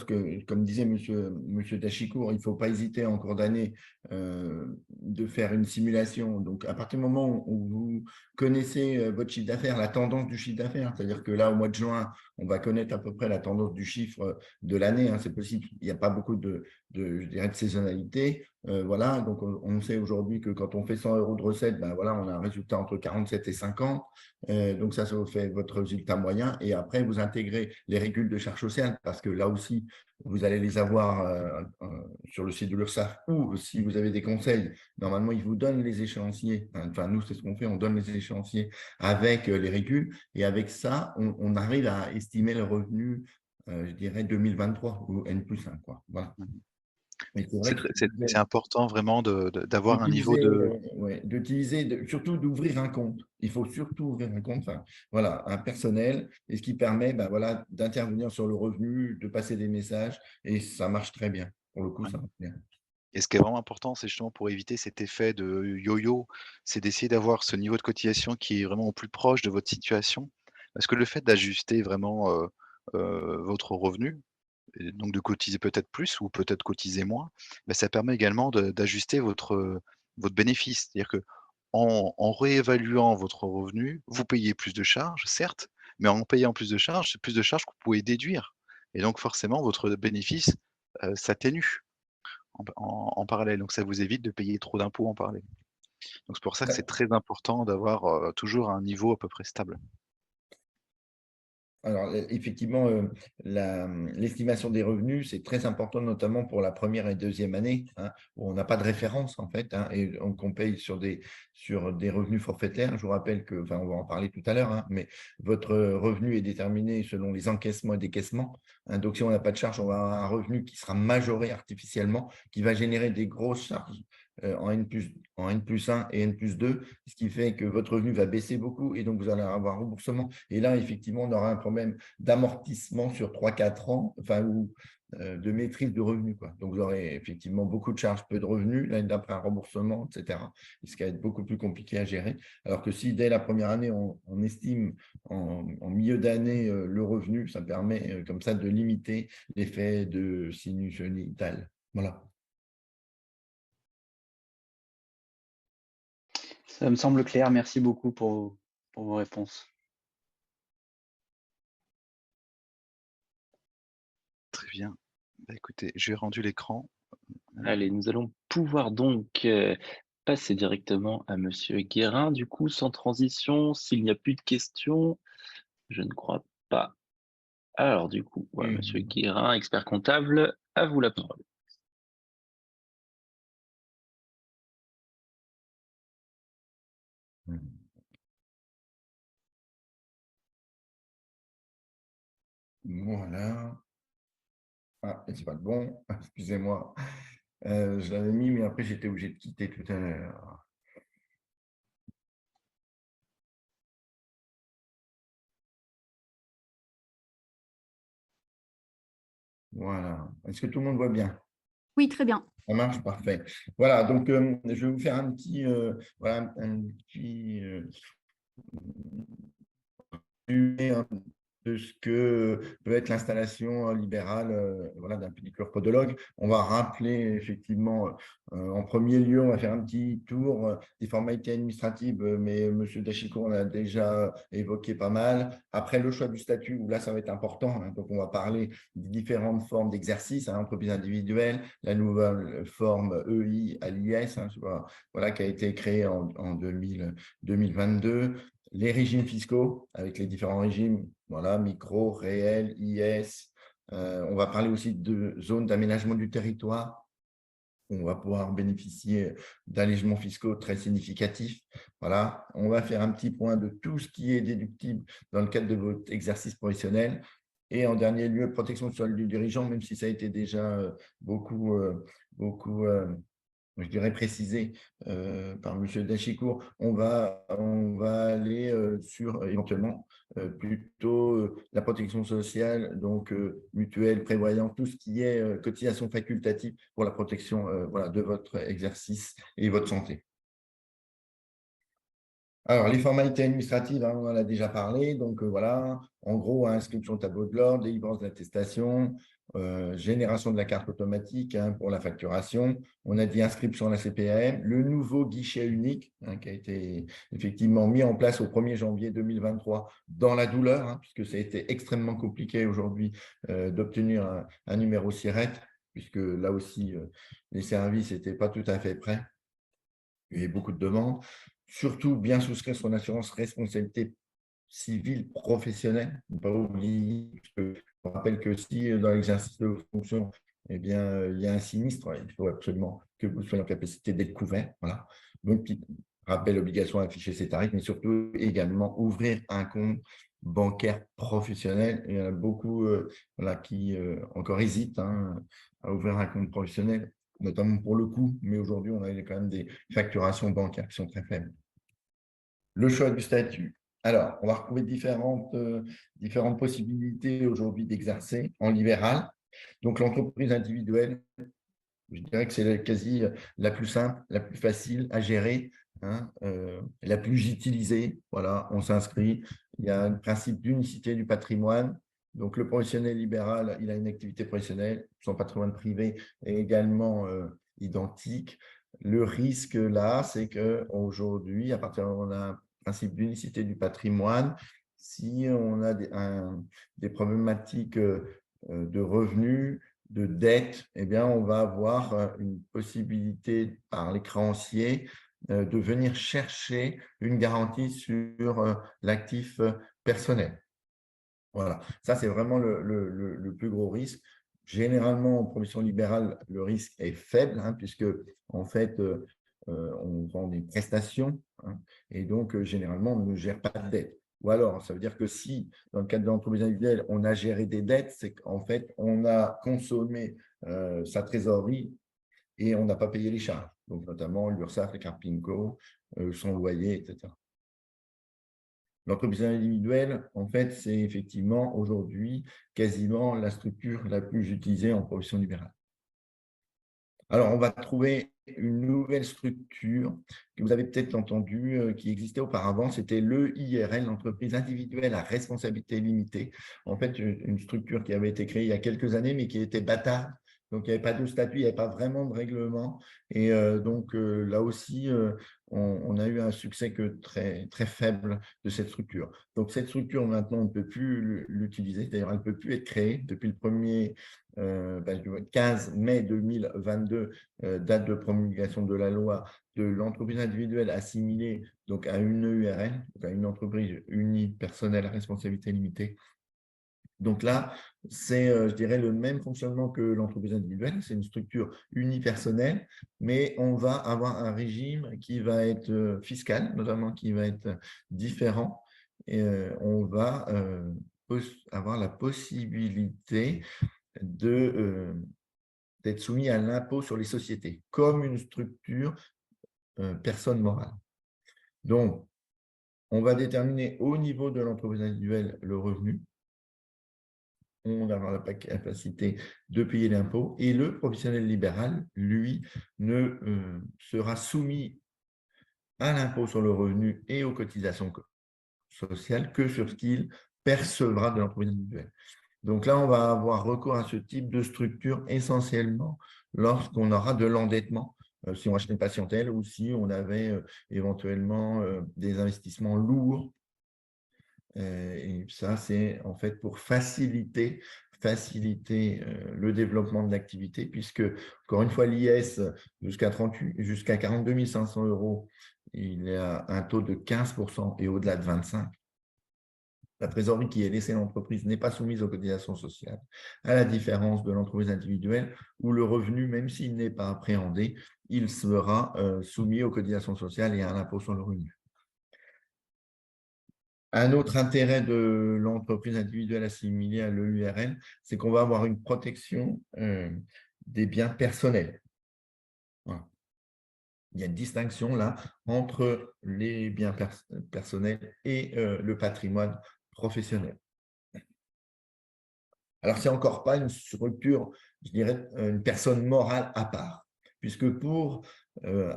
comme disait monsieur Dachicourt, il ne faut pas hésiter en cours d'année de faire une simulation. Donc à partir du moment où vous connaissez votre chiffre d'affaires, la tendance du chiffre d'affaires, c'est-à-dire que là, au mois de juin, on va connaître à peu près la tendance du chiffre de l'année, hein, c'est possible, il n'y a pas beaucoup je dirais, de saisonnalité. Voilà, donc on sait aujourd'hui que quand on fait 100 euros de recettes, ben voilà, on a un résultat entre 47 et 50. Donc ça vous fait votre résultat moyen. Et après, vous intégrez les régules de charges sociales parce que là aussi, vous allez les avoir sur le site de l'URSSAF ou si vous avez des conseils, normalement, ils vous donnent les échéanciers. Enfin, nous, c'est ce qu'on fait, on donne les échéanciers avec les régules. Et avec ça, on arrive à estimer le revenu, je dirais, 2023 ou N+1, quoi. Voilà. Mmh. Mais c'est vrai que C'est important vraiment d'avoir un niveau de d'utiliser, surtout d'ouvrir un compte. Il faut surtout ouvrir un compte, enfin, voilà, un personnel, et ce qui permet ben, voilà, d'intervenir sur le revenu, de passer des messages, et ça marche très bien. Pour le coup, ça marche bien. Et ce qui est vraiment important, c'est justement pour éviter cet effet de yo-yo, c'est d'essayer d'avoir ce niveau de cotisation qui est vraiment au plus proche de votre situation. Parce que le fait d'ajuster vraiment, votre revenu et donc de cotiser peut-être plus ou peut-être cotiser moins, bah, ça permet également d'ajuster votre bénéfice. C'est-à-dire qu'en réévaluant votre revenu, vous payez plus de charges, certes, mais en payant plus de charges, c'est plus de charges que vous pouvez déduire et donc forcément votre bénéfice, s'atténue en parallèle, donc ça vous évite de payer trop d'impôts en parallèle. Donc c'est pour ça que c'est très important d'avoir, toujours un niveau à peu près stable. Alors, effectivement, l'estimation des revenus, c'est très important, notamment pour la première et deuxième année, hein, où on n'a pas de référence, en fait, hein, et donc on paye sur des revenus forfaitaires. Je vous rappelle que, enfin, on va en parler tout à l'heure, hein, mais votre revenu est déterminé selon les encaissements et décaissements, hein. Donc, si on n'a pas de charge, on va avoir un revenu qui sera majoré artificiellement, qui va générer des grosses charges en N+1 et N+2, ce qui fait que votre revenu va baisser beaucoup et donc vous allez avoir un remboursement. Et là, effectivement, on aura un problème d'amortissement sur 3-4 ans, enfin, ou de maîtrise de revenus, quoi. Donc, vous aurez effectivement beaucoup de charges, peu de revenus, l'année d'après un remboursement, etc. Ce qui va être beaucoup plus compliqué à gérer. Alors que si dès la première année, on estime en milieu d'année le revenu, ça permet comme ça de limiter l'effet de sinusonital. Voilà. Ça me semble clair. Merci beaucoup pour vos réponses. Très bien. Bah, écoutez, j'ai rendu l'écran. Allez, nous allons pouvoir donc passer directement à Monsieur Guérin, du coup, sans transition, s'il n'y a plus de questions, je ne crois pas. Alors du coup, voilà, Monsieur Guérin, expert comptable, à vous la parole. Voilà. Ah, c'est pas le bon, excusez-moi. Je l'avais mis, mais après j'étais obligé de quitter tout à l'heure. Voilà. Est-ce que tout le monde voit bien? Oui, très bien. Ça marche, parfait. Voilà, donc je vais vous faire un petit, voilà, un petit résumé, hein, de ce que peut être l'installation libérale, voilà, d'un pédicure podologue. On va rappeler effectivement, en premier lieu, on va faire un petit tour des formalités administratives, mais M. Dachicourt en a déjà évoqué pas mal. Après, le choix du statut, où là, ça va être important, hein, donc on va parler des différentes formes d'exercice, hein, entreprise individuelle, la nouvelle forme EI à l'IS, hein, voilà, qui a été créée en 2022. Les régimes fiscaux, avec les différents régimes, voilà, micro, réel, IS. On va parler aussi de zones d'aménagement du territoire. On va pouvoir bénéficier d'allégements fiscaux très significatifs. Voilà. On va faire un petit point de tout ce qui est déductible dans le cadre de votre exercice professionnel. Et en dernier lieu, protection sociale du dirigeant, même si ça a été déjà beaucoup je dirais précisé par M. Dachicourt, on va aller sur éventuellement plutôt la protection sociale, donc mutuelle, prévoyance, tout ce qui est cotisation facultative pour la protection voilà, de votre exercice et votre santé. Alors, les formalités administratives, hein, on en a déjà parlé. Donc, voilà, en gros, inscription au tableau de l'ordre, délivrance d'attestation, génération de la carte automatique, hein, pour la facturation. On a dit inscription à la CPAM, le nouveau guichet unique, hein, qui a été effectivement mis en place au 1er janvier 2023 dans la douleur, hein, puisque ça a été extrêmement compliqué aujourd'hui d'obtenir un numéro SIRET, puisque là aussi, les services n'étaient pas tout à fait prêts. Il y a beaucoup de demandes. Surtout, bien souscrire son assurance responsabilité civile professionnelle. Ne pas oublier, je rappelle que si dans l'exercice de vos fonctions, eh bien, il y a un sinistre, il faut absolument que vous soyez en capacité d'être couvert. Voilà. Donc, rappel l'obligation d'afficher ses tarifs, mais surtout également ouvrir un compte bancaire professionnel. Il y en a beaucoup voilà, qui encore hésitent, hein, à ouvrir un compte professionnel, notamment pour le coût, mais aujourd'hui, on a quand même des facturations bancaires qui sont très faibles. Le choix du statut. Alors, on va retrouver différentes possibilités aujourd'hui d'exercer en libéral. Donc, l'entreprise individuelle, Je dirais que c'est quasi la plus simple, la plus facile à gérer, hein, la plus utilisée. Voilà, on s'inscrit. Il y a le principe d'unicité du patrimoine. Donc, le professionnel libéral, il a une activité professionnelle. Son patrimoine privé est également identique. Le risque là, c'est qu'aujourd'hui, à partir du moment où on a un principe d'unicité du patrimoine, si on a des problématiques de revenus, de dette, eh bien, on va avoir une possibilité par les créanciers de venir chercher une garantie sur l'actif personnel. Voilà, ça c'est vraiment le plus gros risque. Généralement, en profession libérale, le risque est faible, hein, puisque en fait, on vend des prestations, hein, et donc généralement, on ne gère pas de dette. Ou alors, ça veut dire que si, dans le cadre de l'entreprise individuelle, on a géré des dettes, c'est qu'en fait, on a consommé sa trésorerie et on n'a pas payé les charges, donc notamment l'URSSAF, les Carpinco, son loyer, etc. L'entreprise individuelle, en fait, c'est effectivement aujourd'hui quasiment la structure la plus utilisée en profession libérale. Alors, on va trouver une nouvelle structure que vous avez peut-être entendu, qui existait auparavant, c'était l'EIRL, l'entreprise individuelle à responsabilité limitée. En fait, une structure qui avait été créée il y a quelques années, mais qui était bâtarde. Donc, il n'y avait pas de statut, il n'y avait pas vraiment de règlement. Et donc, là aussi, on a eu un succès très, très faible de cette structure. Donc, cette structure, maintenant, on ne peut plus l'utiliser. D'ailleurs, elle ne peut plus être créée depuis le 15 mai 2022, date de promulgation de la loi de l'entreprise individuelle assimilée donc à une EURL, donc à une entreprise unipersonnelle à responsabilité limitée. Donc là, c'est, je dirais, le même fonctionnement que l'entreprise individuelle. C'est une structure unipersonnelle, mais on va avoir un régime qui va être fiscal, notamment qui va être différent. Et on va avoir la possibilité d'être soumis à l'impôt sur les sociétés, comme une structure personne morale. Donc, on va déterminer au niveau de l'entreprise individuelle le revenu. On va avoir la capacité de payer l'impôt et le professionnel libéral, lui, ne sera soumis à l'impôt sur le revenu et aux cotisations sociales que sur ce qu'il percevra de l'entreprise individuelle. Donc là, on va avoir recours à ce type de structure essentiellement lorsqu'on aura de l'endettement, si on achetait une patientèle ou si on avait éventuellement des investissements lourds. Et ça, c'est en fait pour faciliter le développement de l'activité, puisque, encore une fois, l'IS, jusqu'à 42 500 €, il y a un taux de 15% et au-delà de 25%. La trésorerie qui est laissée à l'entreprise n'est pas soumise aux cotisations sociales, à la différence de l'entreprise individuelle où le revenu, même s'il n'est pas appréhendé, il sera soumis aux cotisations sociales et à l'impôt sur le revenu. Un autre intérêt de l'entreprise individuelle assimilée à l'EURL, c'est qu'on va avoir une protection des biens personnels. Voilà. Il y a une distinction là entre les biens personnels et le patrimoine professionnel. Alors, ce n'est encore pas une structure, je dirais, une personne morale à part, puisque pour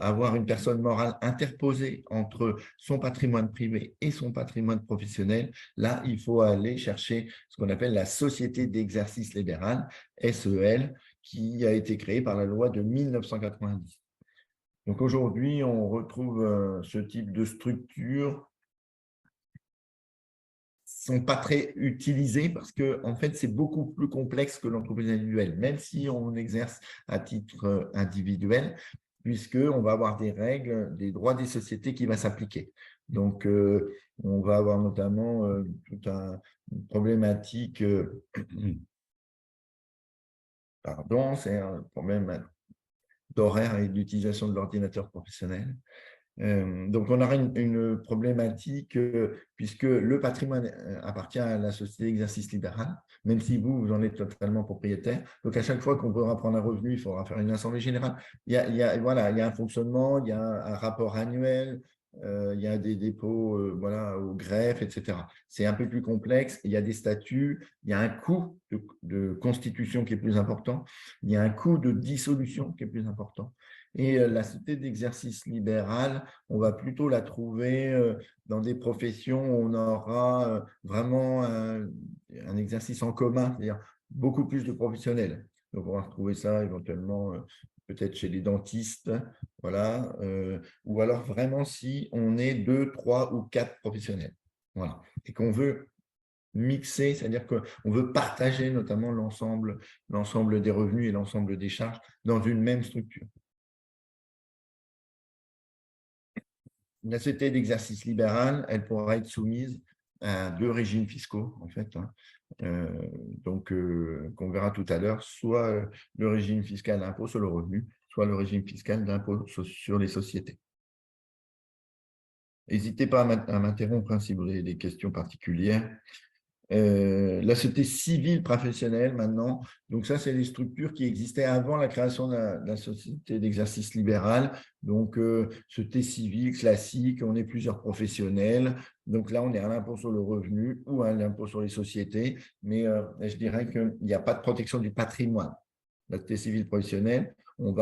avoir une personne morale interposée entre son patrimoine privé et son patrimoine professionnel, là, il faut aller chercher ce qu'on appelle la Société d'exercice libéral, SEL, qui a été créée par la loi de 1990. Donc aujourd'hui, on retrouve ce type de structure sont pas très utilisés parce que en fait, c'est beaucoup plus complexe que l'entreprise individuelle, même si on exerce à titre individuel, puisqu'on va avoir des règles, des droits des sociétés qui vont s'appliquer. Donc, on va avoir notamment toute une problématique, pardon, c'est un problème d'horaire et d'utilisation de l'ordinateur professionnel. Donc, on aura une problématique puisque le patrimoine appartient à la société d'exercice libéral, même si vous en êtes totalement propriétaire. Donc, à chaque fois qu'on voudra prendre un revenu, il faudra faire une assemblée générale. Voilà, il y a un fonctionnement, il y a un rapport annuel, il y a des dépôts voilà, au greffe, etc. C'est un peu plus complexe. Il y a des statuts, il y a un coût de constitution qui est plus important, il y a un coût de dissolution qui est plus important. Et la société d'exercice libéral, on va plutôt la trouver dans des professions où on aura vraiment un exercice en commun, c'est-à-dire beaucoup plus de professionnels. Donc, on va retrouver ça éventuellement peut-être chez les dentistes, voilà, ou alors vraiment si on est 2, 3 ou 4 professionnels. Voilà. Et qu'on veut mixer, c'est-à-dire qu'on veut partager notamment l'ensemble des revenus et l'ensemble des charges dans une même structure. La société d'exercice libéral, elle pourra être soumise à 2 régimes fiscaux, en fait, hein. Donc, qu'on verra tout à l'heure, soit le régime fiscal d'impôt sur le revenu, soit le régime fiscal d'impôt sur les sociétés. N'hésitez pas à m'interrompre si vous avez des questions particulières. La société civile professionnelle maintenant, donc ça, c'est les structures qui existaient avant la création de la société d'exercice libéral. Donc, société civile classique, on est plusieurs professionnels. Donc là, on est à l'impôt sur le revenu ou à l'impôt sur les sociétés, mais je dirais qu'il n'y a pas de protection du patrimoine. La société civile professionnelle, on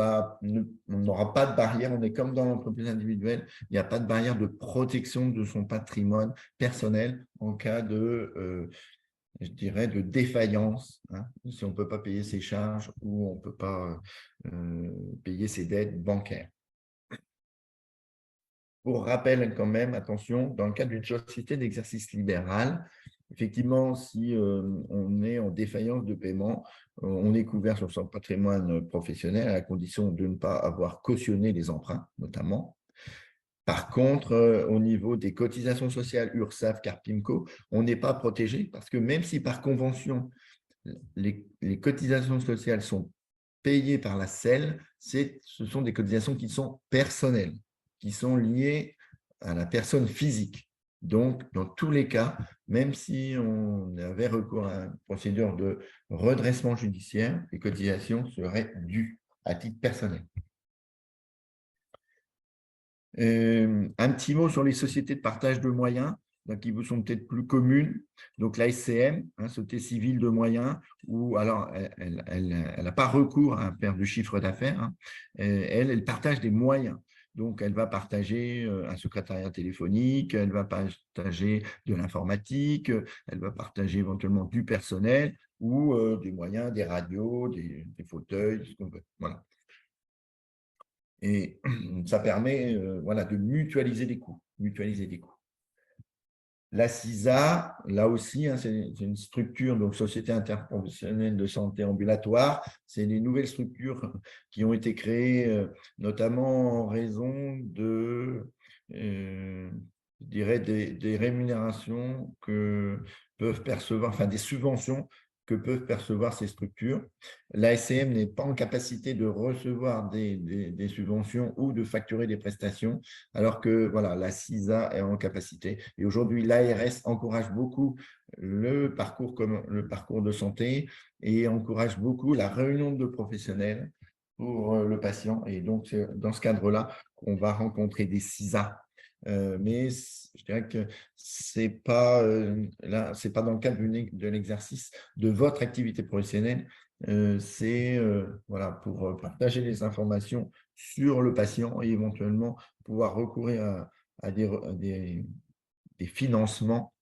n'aura pas de barrière, on est comme dans l'entreprise individuelle, il n'y a pas de barrière de protection de son patrimoine personnel en cas de, je dirais, de défaillance, hein, si on ne peut pas payer ses charges ou on ne peut pas payer ses dettes bancaires. Pour rappel quand même, attention, dans le cadre d'une société d'exercice libéral, effectivement, si on est en défaillance de paiement, on est couvert sur son patrimoine professionnel à la condition de ne pas avoir cautionné les emprunts, notamment. Par contre, au niveau des cotisations sociales URSSAF, CARPIMCO, on n'est pas protégé parce que même si par convention, les cotisations sociales sont payées par la SEL, ce sont des cotisations qui sont personnelles, qui sont liées à la personne physique. Donc, dans tous les cas, même si on avait recours à une procédure de redressement judiciaire, les cotisations seraient dues à titre personnel. Un petit mot sur les sociétés de partage de moyens, qui vous sont peut-être plus communes. Donc, la SCM, Société civile de moyens, où alors elle n'a pas recours à faire de chiffre d'affaires, hein. Elle partage des moyens. Donc, elle va partager un secrétariat téléphonique, elle va partager de l'informatique, elle va partager éventuellement du personnel ou des moyens, des radios, des fauteuils, ce qu'on veut. Voilà. Et ça permet voilà, de mutualiser des coûts. La CISA, là aussi, hein, c'est une structure, donc Société interprofessionnelle de santé ambulatoire. C'est les nouvelles structures qui ont été créées, notamment en raison de, je dirais, des rémunérations que peuvent percevoir, enfin des subventions que peuvent percevoir ces structures. L'ASCM n'est pas en capacité de recevoir des subventions ou de facturer des prestations, alors que voilà, la CISA est en capacité. Et aujourd'hui, l'ARS encourage beaucoup le parcours de santé et encourage beaucoup la réunion de professionnels pour le patient. Et donc, c'est dans ce cadre-là qu'on va rencontrer des CISA. Mais je dirais que ce n'est pas, c'est pas dans le cadre de l'exercice de votre activité professionnelle, c'est voilà, pour partager les informations sur le patient et éventuellement pouvoir recourir à des financements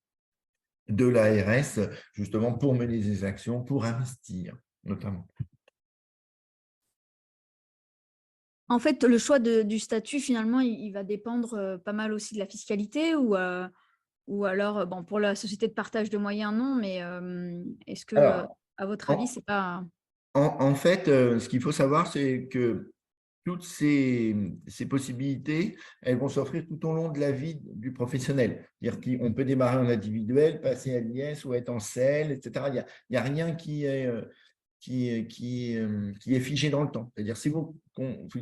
de l'ARS justement pour mener des actions, pour investir notamment. En fait, le choix du statut, finalement, il va dépendre pas mal aussi de la fiscalité ou alors, bon, pour la société de partage de moyens, non, mais est-ce que, Alors, à votre avis, c'est pas… En fait, ce qu'il faut savoir, c'est que toutes ces possibilités, elles vont s'offrir tout au long de la vie du professionnel. C'est-à-dire qu'on peut démarrer en individuel, passer à l'IS ou être en SEL, etc. Il n'y a rien qui est figé dans le temps. C'est-à-dire, si vous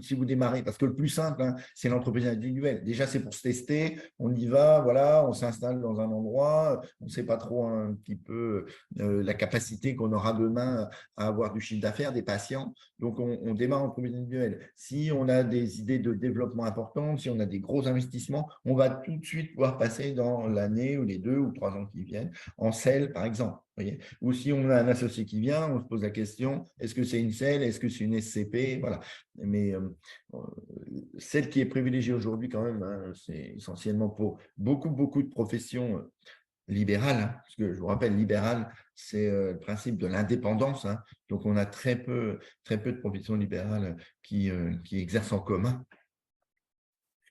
si vous démarrez, parce que le plus simple, hein, c'est l'entreprise individuelle. Déjà, c'est pour se tester, on y va, voilà, on s'installe dans un endroit, on ne sait pas trop un petit peu la capacité qu'on aura demain à avoir du chiffre d'affaires, des patients. Donc, on démarre en entreprise individuelle. Si on a des idées de développement importantes, si on a des gros investissements, on va tout de suite pouvoir passer dans l'année ou les 2 ou 3 ans qui viennent en SEL, par exemple. Voyez. Ou si on a un associé qui vient, on se pose la question, est-ce que c'est une SEL, est-ce que c'est une SCP? Voilà. Mais celle qui est privilégiée aujourd'hui quand même, hein, c'est essentiellement pour beaucoup de professions libérales, hein, parce que je vous rappelle, libéral, c'est le principe de l'indépendance. Hein, donc, on a très peu de professions libérales qui exercent en commun.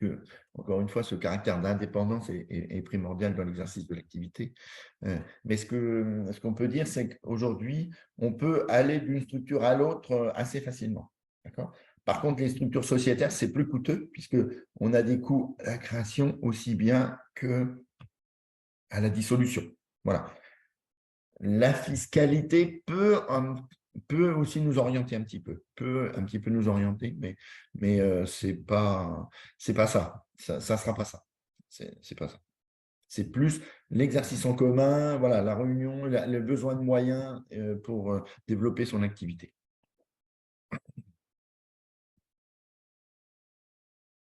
Que, encore une fois, ce caractère d'indépendance est primordial dans l'exercice de l'activité. Mais ce qu'on peut dire, c'est qu'aujourd'hui, on peut aller d'une structure à l'autre assez facilement. Par contre, les structures sociétaires, c'est plus coûteux puisqu'on a des coûts à la création aussi bien qu'à la dissolution. Voilà. La fiscalité peut aussi nous orienter un petit peu, nous orienter, mais c'est pas ça. Ça sera pas ça. C'est pas ça. C'est plus l'exercice en commun, voilà, la réunion, le besoin de moyens pour développer son activité.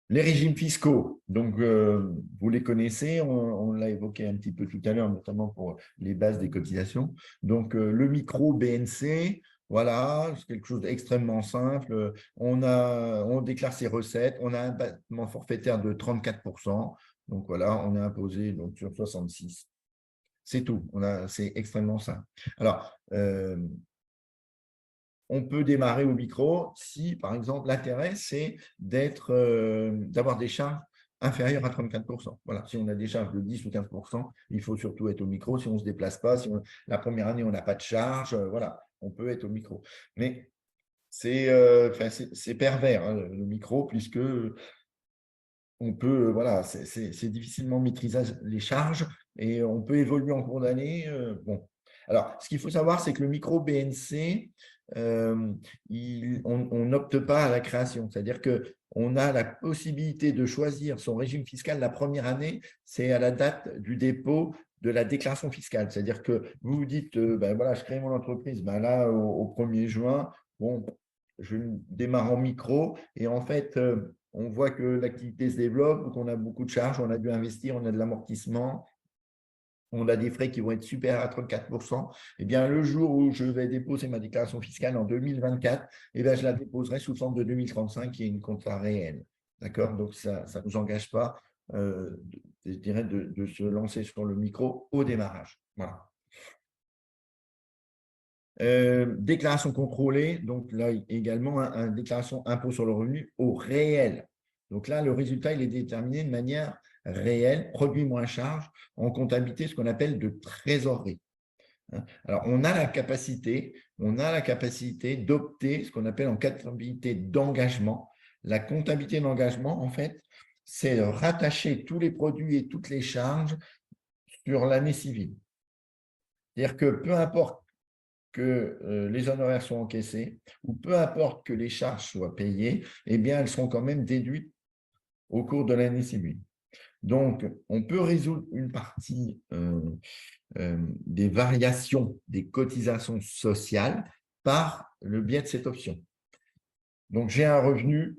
Les régimes fiscaux, donc vous les connaissez, on l'a évoqué un petit peu tout à l'heure, notamment pour les bases des cotisations. Donc le micro BNC, voilà, c'est quelque chose d'extrêmement simple. On déclare ses recettes, on a un abattement forfaitaire de 34%. Donc voilà, on est imposé donc, sur 66. C'est tout, c'est extrêmement simple. Alors, on peut démarrer au micro si, par exemple, l'intérêt, c'est d'avoir des charges inférieures à 34%. Voilà, si on a des charges de 10 ou 15%, il faut surtout être au micro. Si on ne se déplace pas, la première année, on n'a pas de charge, voilà, on peut être au micro. Mais c'est pervers, hein, le micro, puisque on peut, voilà, c'est difficilement maîtriser les charges et on peut évoluer en cours d'année. Bon. Alors, ce qu'il faut savoir, c'est que le micro BNC, on n'opte pas à la création. C'est-à-dire qu'on a la possibilité de choisir son régime fiscal la première année, c'est à la date du dépôt de la déclaration fiscale. C'est-à-dire que vous vous dites, ben voilà, je crée mon entreprise, ben là, au 1er juin, bon, je démarre en micro et en fait, on voit que l'activité se développe, qu'on a beaucoup de charges, on a dû investir, on a de l'amortissement, on a des frais qui vont être supérieurs à 34%. Eh bien, le jour où je vais déposer ma déclaration fiscale en 2024, eh bien, je la déposerai sous forme de 2035, qui est une compta réelle. D'accord? Donc, ça ne nous engage pas, je dirais, de se lancer sur le micro au démarrage. Voilà. Déclaration contrôlée, donc là également, une déclaration impôt sur le revenu au réel. Donc là, le résultat, il est déterminé de manière réelle, produit moins charge, en comptabilité, ce qu'on appelle de trésorerie. Alors, on a la capacité d'opter ce qu'on appelle en comptabilité d'engagement. La comptabilité d'engagement, en fait, c'est rattacher tous les produits et toutes les charges sur l'année civile. C'est-à-dire que peu importe que les honoraires soient encaissés, ou peu importe que les charges soient payées, eh bien, elles seront quand même déduites au cours de l'année civile. Donc, on peut résoudre une partie des variations des cotisations sociales par le biais de cette option. Donc, j'ai un revenu,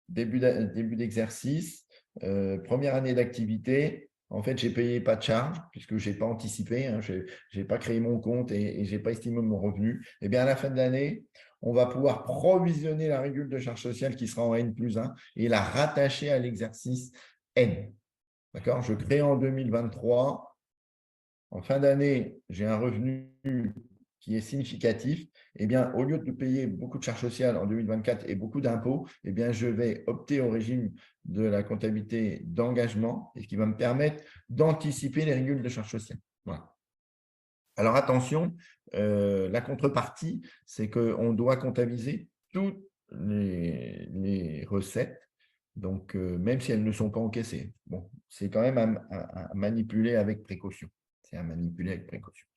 début d'exercice, première année d'activité. En fait, je n'ai payé pas de charge puisque je n'ai pas anticipé, hein, je n'ai pas créé mon compte et je n'ai pas estimé mon revenu. Eh bien, à la fin de l'année, on va pouvoir provisionner la régule de charge sociale qui sera en N+1 et la rattacher à l'exercice N. D'accord? Je crée en 2023. En fin d'année, j'ai un revenu qui est significatif. Eh bien, au lieu de payer beaucoup de charges sociales en 2024 et beaucoup d'impôts, eh bien, je vais opter au régime de la comptabilité d'engagement et ce qui va me permettre d'anticiper les régules de charges sociales. Voilà. Alors, attention, la contrepartie, c'est qu'on doit comptabiliser toutes les recettes, donc même si elles ne sont pas encaissées. Bon, c'est quand même à manipuler avec précaution. C'est à manipuler avec précaution.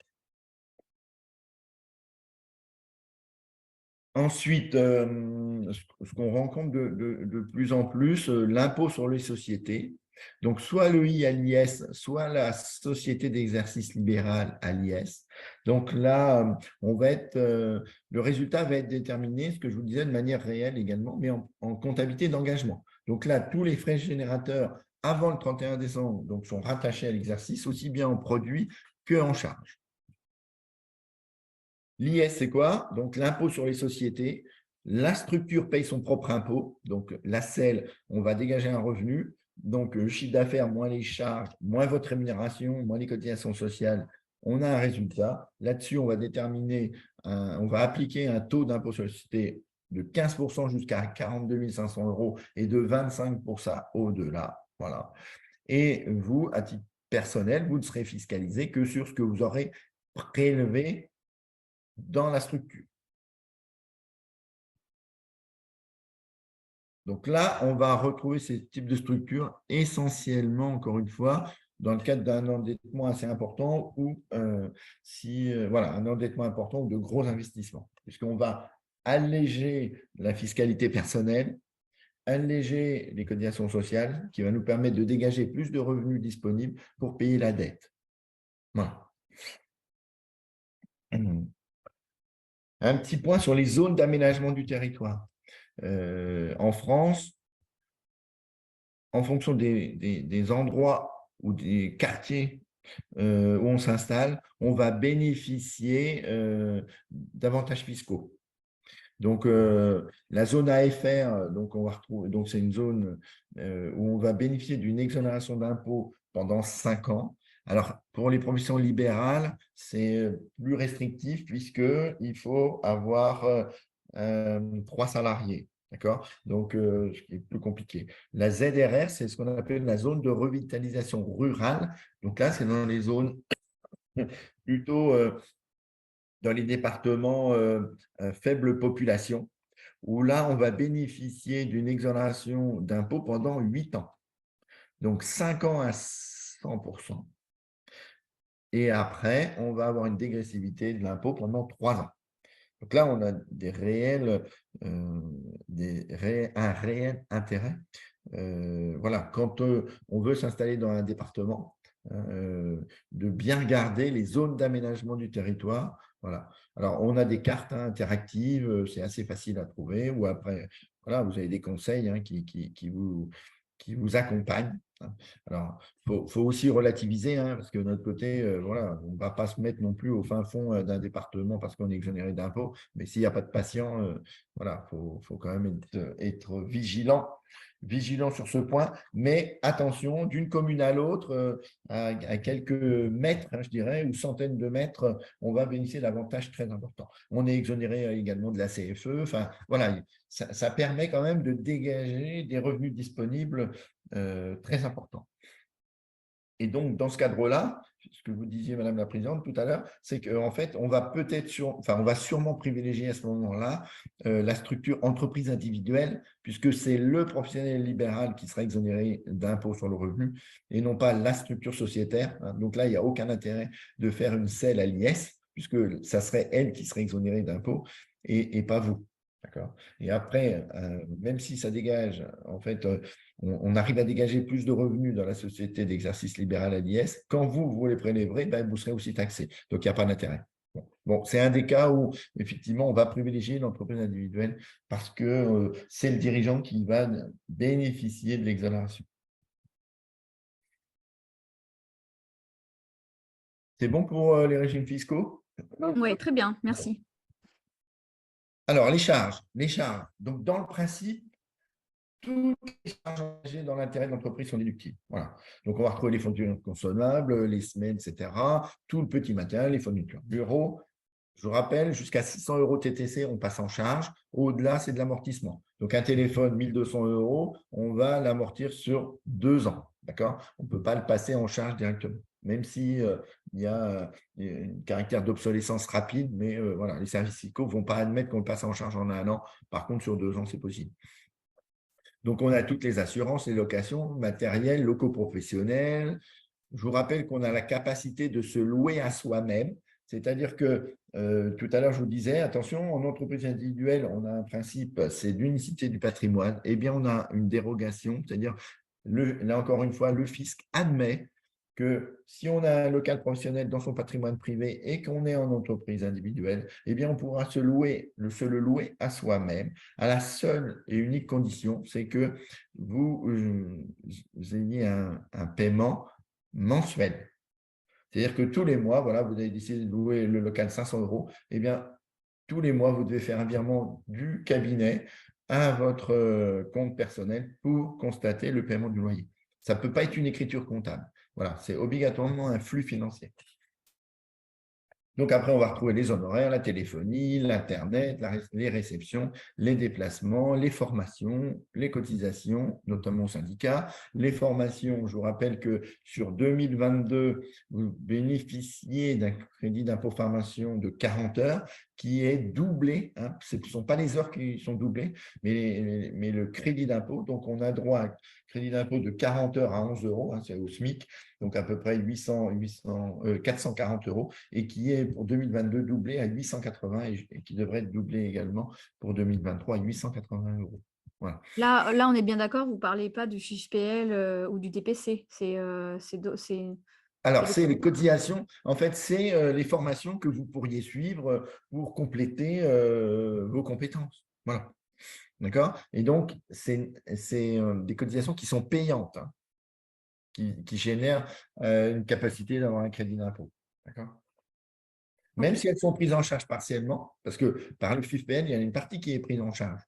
Ensuite, ce qu'on rencontre de plus en plus, l'impôt sur les sociétés. Donc, soit l'EI à l'IS, soit la société d'exercice libéral à l'IS. Donc là, le résultat va être déterminé, ce que je vous disais, de manière réelle également, mais en comptabilité d'engagement. Donc là, tous les frais générateurs avant le 31 décembre donc, sont rattachés à l'exercice, aussi bien en produit qu'en charge. L'IS, c'est quoi? Donc, l'impôt sur les sociétés. La structure paye son propre impôt. Donc, la SEL, on va dégager un revenu. Donc, le chiffre d'affaires moins les charges, moins votre rémunération, moins les cotisations sociales, on a un résultat. Là-dessus, on va appliquer un taux d'impôt sur les sociétés de 15% jusqu'à 42 500 € et de 25% au-delà. Voilà. Et vous, à titre personnel, vous ne serez fiscalisé que sur ce que vous aurez prélevé dans la structure. Donc là, on va retrouver ces types de structures essentiellement, encore une fois, dans le cadre d'un endettement assez important ou un endettement important ou de gros investissements, puisqu'on va alléger la fiscalité personnelle, alléger les cotisations sociales, qui va nous permettre de dégager plus de revenus disponibles pour payer la dette. Voilà. Un petit point sur les zones d'aménagement du territoire. En France, en fonction des endroits ou des quartiers où on s'installe, on va bénéficier d'avantages fiscaux. Donc, la zone AFR, donc on va retrouver, donc c'est une zone où on va bénéficier d'une exonération d'impôt pendant 5 ans. Alors, pour les professions libérales, c'est plus restrictif puisqu'il faut avoir 3 salariés. D'accord? Donc, ce qui est plus compliqué. La ZRR, c'est ce qu'on appelle la zone de revitalisation rurale. Donc là, c'est dans les zones plutôt dans les départements faible population, où là, on va bénéficier d'une exonération d'impôt pendant 8 ans. Donc, 5 ans à 100%. Et après, on va avoir une dégressivité de l'impôt pendant 3 ans. Donc là, on a un réel intérêt. Voilà, quand on veut s'installer dans un département, de bien regarder les zones d'aménagement du territoire. Voilà. Alors, on a des cartes interactives, c'est assez facile à trouver. Ou après, voilà, vous avez des conseils qui vous accompagnent. Alors, il faut aussi relativiser, parce que de notre côté, voilà, on ne va pas se mettre non plus au fin fond d'un département parce qu'on est exonéré d'impôts. Mais s'il n'y a pas de patient, voilà, faut quand même être vigilant sur ce point. Mais attention, d'une commune à l'autre, à quelques mètres, je dirais, ou centaines de mètres, on va bénéficier d'avantages très importants. On est exonéré également de la CFE. Enfin, voilà, ça permet quand même de dégager des revenus disponibles très importants. Et donc, dans ce cadre-là, ce que vous disiez, Madame la Présidente, tout à l'heure, c'est qu'en fait, on va sûrement privilégier à ce moment-là la structure entreprise individuelle, puisque c'est le professionnel libéral qui sera exonéré d'impôt sur le revenu et non pas la structure sociétaire. Donc là, il n'y a aucun intérêt de faire une SEL à l'IS, puisque ça serait elle qui serait exonérée d'impôt et pas vous. D'accord. Et après, même si ça dégage, en fait, on arrive à dégager plus de revenus dans la société d'exercice libéral à l'IS, quand vous les prélèverez, vous serez aussi taxé. Donc, il n'y a pas d'intérêt. Bon, c'est un des cas où, effectivement, on va privilégier l'entreprise individuelle parce que c'est le dirigeant qui va bénéficier de l'exonération. C'est bon pour les régimes fiscaux? Oui, très bien, merci. Alors, les charges. Donc, dans le principe, toutes les charges engagées dans l'intérêt de l'entreprise sont déductibles. Voilà. Donc, on va retrouver les fournitures consommables, les semaines, etc. Tout le petit matériel, les fournitures bureau. Je vous rappelle, jusqu'à 600 € TTC, on passe en charge. Au-delà, c'est de l'amortissement. Donc, un téléphone, 1200 €, on va l'amortir sur 2 ans. D'accord? On ne peut pas le passer en charge directement, même si il y a un caractère d'obsolescence rapide, mais voilà, les services fiscaux ne vont pas admettre qu'on le passe en charge en 1 an. Par contre, sur 2 ans, c'est possible. Donc, on a toutes les assurances, les locations, matériel, locaux professionnels. Je vous rappelle qu'on a la capacité de se louer à soi-même. C'est-à-dire que tout à l'heure, je vous disais, attention, en entreprise individuelle, on a un principe, c'est l'unicité du patrimoine. Eh bien, on a une dérogation, c'est-à-dire, là encore une fois, le fisc admet que si on a un local professionnel dans son patrimoine privé et qu'on est en entreprise individuelle, eh bien, on pourra se le louer à soi-même, à la seule et unique condition, c'est que vous ayez un paiement mensuel. C'est-à-dire que tous les mois, voilà, vous avez décidé de louer le local 500 €, eh bien, tous les mois, vous devez faire un virement du cabinet à votre compte personnel pour constater le paiement du loyer. Ça ne peut pas être une écriture comptable. Voilà, c'est obligatoirement un flux financier. Donc après, on va retrouver les honoraires, la téléphonie, l'Internet, les réceptions, les déplacements, les formations, les cotisations, notamment au syndicat. Les formations, je vous rappelle que sur 2022, vous bénéficiez d'un crédit d'impôt formation de 40 heures qui est doublé. Hein. Ce ne sont pas les heures qui sont doublées, mais le crédit d'impôt. Donc, on a droit à un crédit d'impôt de 40 heures à 11 €, hein, c'est au SMIC, donc à peu près 440 € et qui est pour 2022 doublé à 880 et qui devrait être doublé également pour 2023 à 880 €. Voilà. Là, on est bien d'accord, vous ne parlez pas du FIFPL ou du DPC. Alors, c'est les cotisations. En fait, c'est les formations que vous pourriez suivre pour compléter vos compétences. Voilà. D'accord? Et donc, c'est des cotisations qui sont payantes, hein, qui génèrent une capacité d'avoir un crédit d'impôt. D'accord? Même si elles sont prises en charge partiellement, parce que par le FIFPL, il y a une partie qui est prise en charge.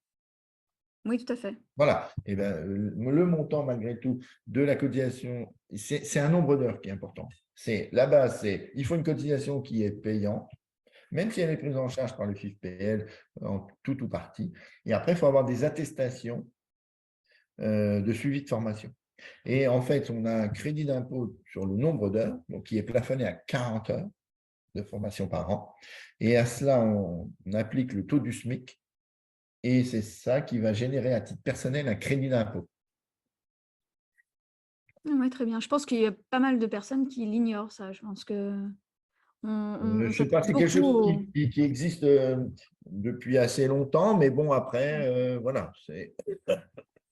Oui, tout à fait. Voilà. Et ben, le montant, malgré tout, de la cotisation, c'est un nombre d'heures qui est important. La base, il faut une cotisation qui est payante, même si elle est prise en charge par le FIFPL en tout ou partie. Et après, il faut avoir des attestations de suivi de formation. Et en fait, on a un crédit d'impôt sur le nombre d'heures, donc qui est plafonné à 40 heures de formation par an. Et à cela, on applique le taux du SMIC. Et c'est ça qui va générer à titre personnel un crédit d'impôt. Oui, très bien. Je pense qu'il y a pas mal de personnes qui l'ignorent, ça. Je pense que Je sais pas, c'est quelque chose qui existe depuis assez longtemps, mais bon, après, voilà.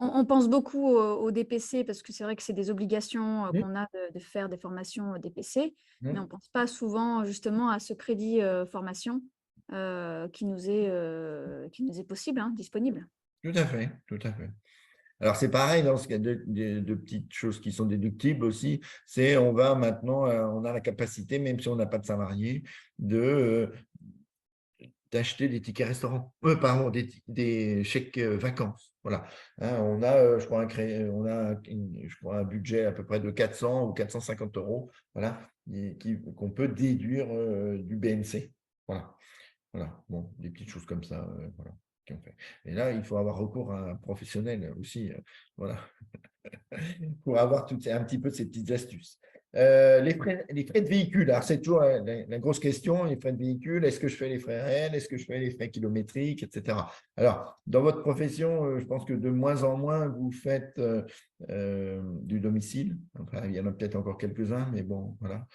On pense beaucoup au DPC parce que c'est vrai que c'est des obligations qu'on a de faire des formations DPC, mais on ne pense pas souvent justement à ce crédit formation qui nous est possible, hein, disponible. Tout à fait, tout à fait. Alors, c'est pareil dans ce cas de petites choses qui sont déductibles aussi, c'est on va maintenant, on a la capacité, même si on n'a pas de salarié, d'acheter des tickets restaurants, pardon, des chèques vacances. Voilà. Hein, on a, je crois, un budget à peu près de 400 ou 450 €, voilà, qu'on peut déduire du BNC. Voilà. Voilà. Bon, des petites choses comme ça, voilà, qui ont fait. Et là, il faut avoir recours à un professionnel aussi, voilà, pour avoir un petit peu de ces petites astuces. Les frais de véhicule, alors c'est toujours la grosse question, les frais de véhicule, est-ce que je fais les frais réels, est-ce que je fais les frais kilométriques, etc. Alors, dans votre profession, je pense que de moins en moins, vous faites du domicile. Enfin, il y en a peut-être encore quelques-uns, mais bon, voilà.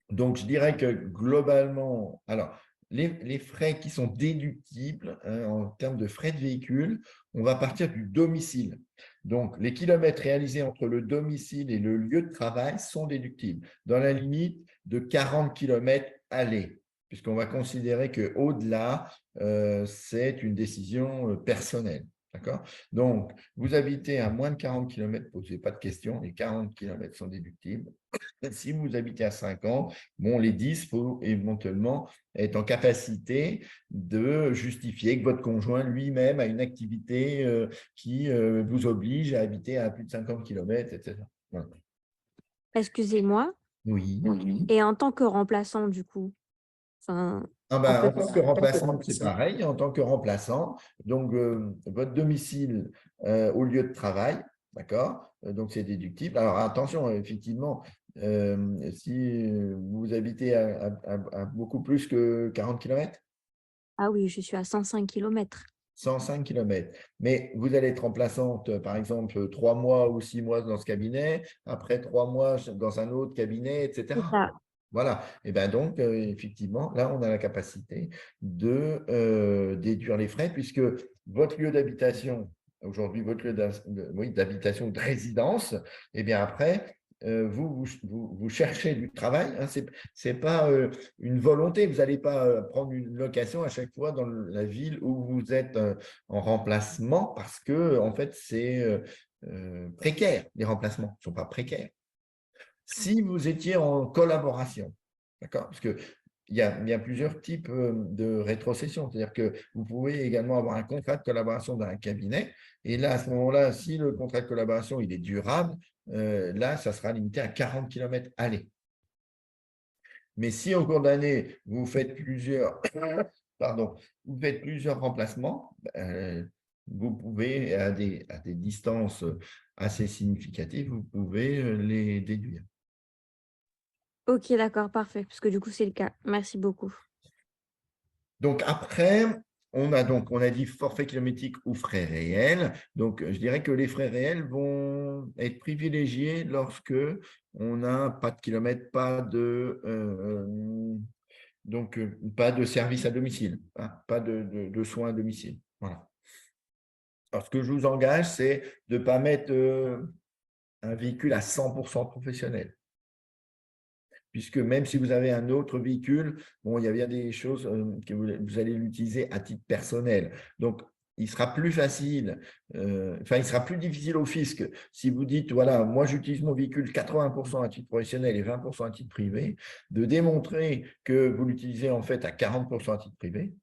Donc, je dirais que globalement, alors, les frais qui sont déductibles, hein, en termes de frais de véhicule, on va partir du domicile. Donc, les kilomètres réalisés entre le domicile et le lieu de travail sont déductibles dans la limite de 40 km aller, puisqu'on va considérer qu'au-delà, c'est une décision personnelle. D'accord? Donc, vous habitez à moins de 40 km, posez pas de questions, les 40 km sont déductibles. Si vous habitez à 50, bon, les 10, il faut éventuellement être en capacité de justifier que votre conjoint lui-même a une activité qui vous oblige à habiter à plus de 50 km, etc. Voilà. Excusez-moi. Oui. Et en tant que remplaçant, du coup, en tant que remplaçant, c'est pareil. En tant que remplaçant, donc votre domicile au lieu de travail, d'accord? Donc c'est déductible. Alors attention, effectivement, si vous habitez à beaucoup plus que 40 km, Ah oui, je suis à 105 km. 105 km. Mais vous allez être remplaçante, par exemple, 3 mois ou 6 mois dans ce cabinet, après 3 mois dans un autre cabinet, etc. Voilà. Et bien donc, effectivement, là, on a la capacité de déduire les frais puisque votre lieu d'habitation, aujourd'hui, votre lieu d'habitation ou de résidence, et bien après, vous cherchez du travail. Hein, ce n'est pas une volonté. Vous n'allez pas prendre une location à chaque fois dans la ville où vous êtes en remplacement parce que, en fait, c'est précaire. Les remplacements ne sont pas précaires. Si vous étiez en collaboration, d'accord? Parce qu'il y a plusieurs types de rétrocession. C'est-à-dire que vous pouvez également avoir un contrat de collaboration dans un cabinet. Et là, à ce moment-là, si le contrat de collaboration il est durable, là, ça sera limité à 40 km aller. Mais si au cours de l'année, vous faites plusieurs, vous faites plusieurs remplacements, vous pouvez, à des distances assez significatives, vous pouvez les déduire. Ok, d'accord, parfait. Parce que du coup, c'est le cas. Merci beaucoup. Donc après, on a dit forfait kilométrique ou frais réels. Donc je dirais que les frais réels vont être privilégiés lorsque on n'a pas de kilomètres, pas de service à domicile, hein, pas de soins à domicile. Voilà. Alors ce que je vous engage, c'est de ne pas mettre un véhicule à 100% professionnel. Puisque même si vous avez un autre véhicule, bon, il y a bien des choses que vous allez l'utiliser à titre personnel. Donc, il sera plus facile, il sera plus difficile au fisc si vous dites, voilà, moi j'utilise mon véhicule 80% à titre professionnel et 20% à titre privé, de démontrer que vous l'utilisez en fait à 40% à titre privé.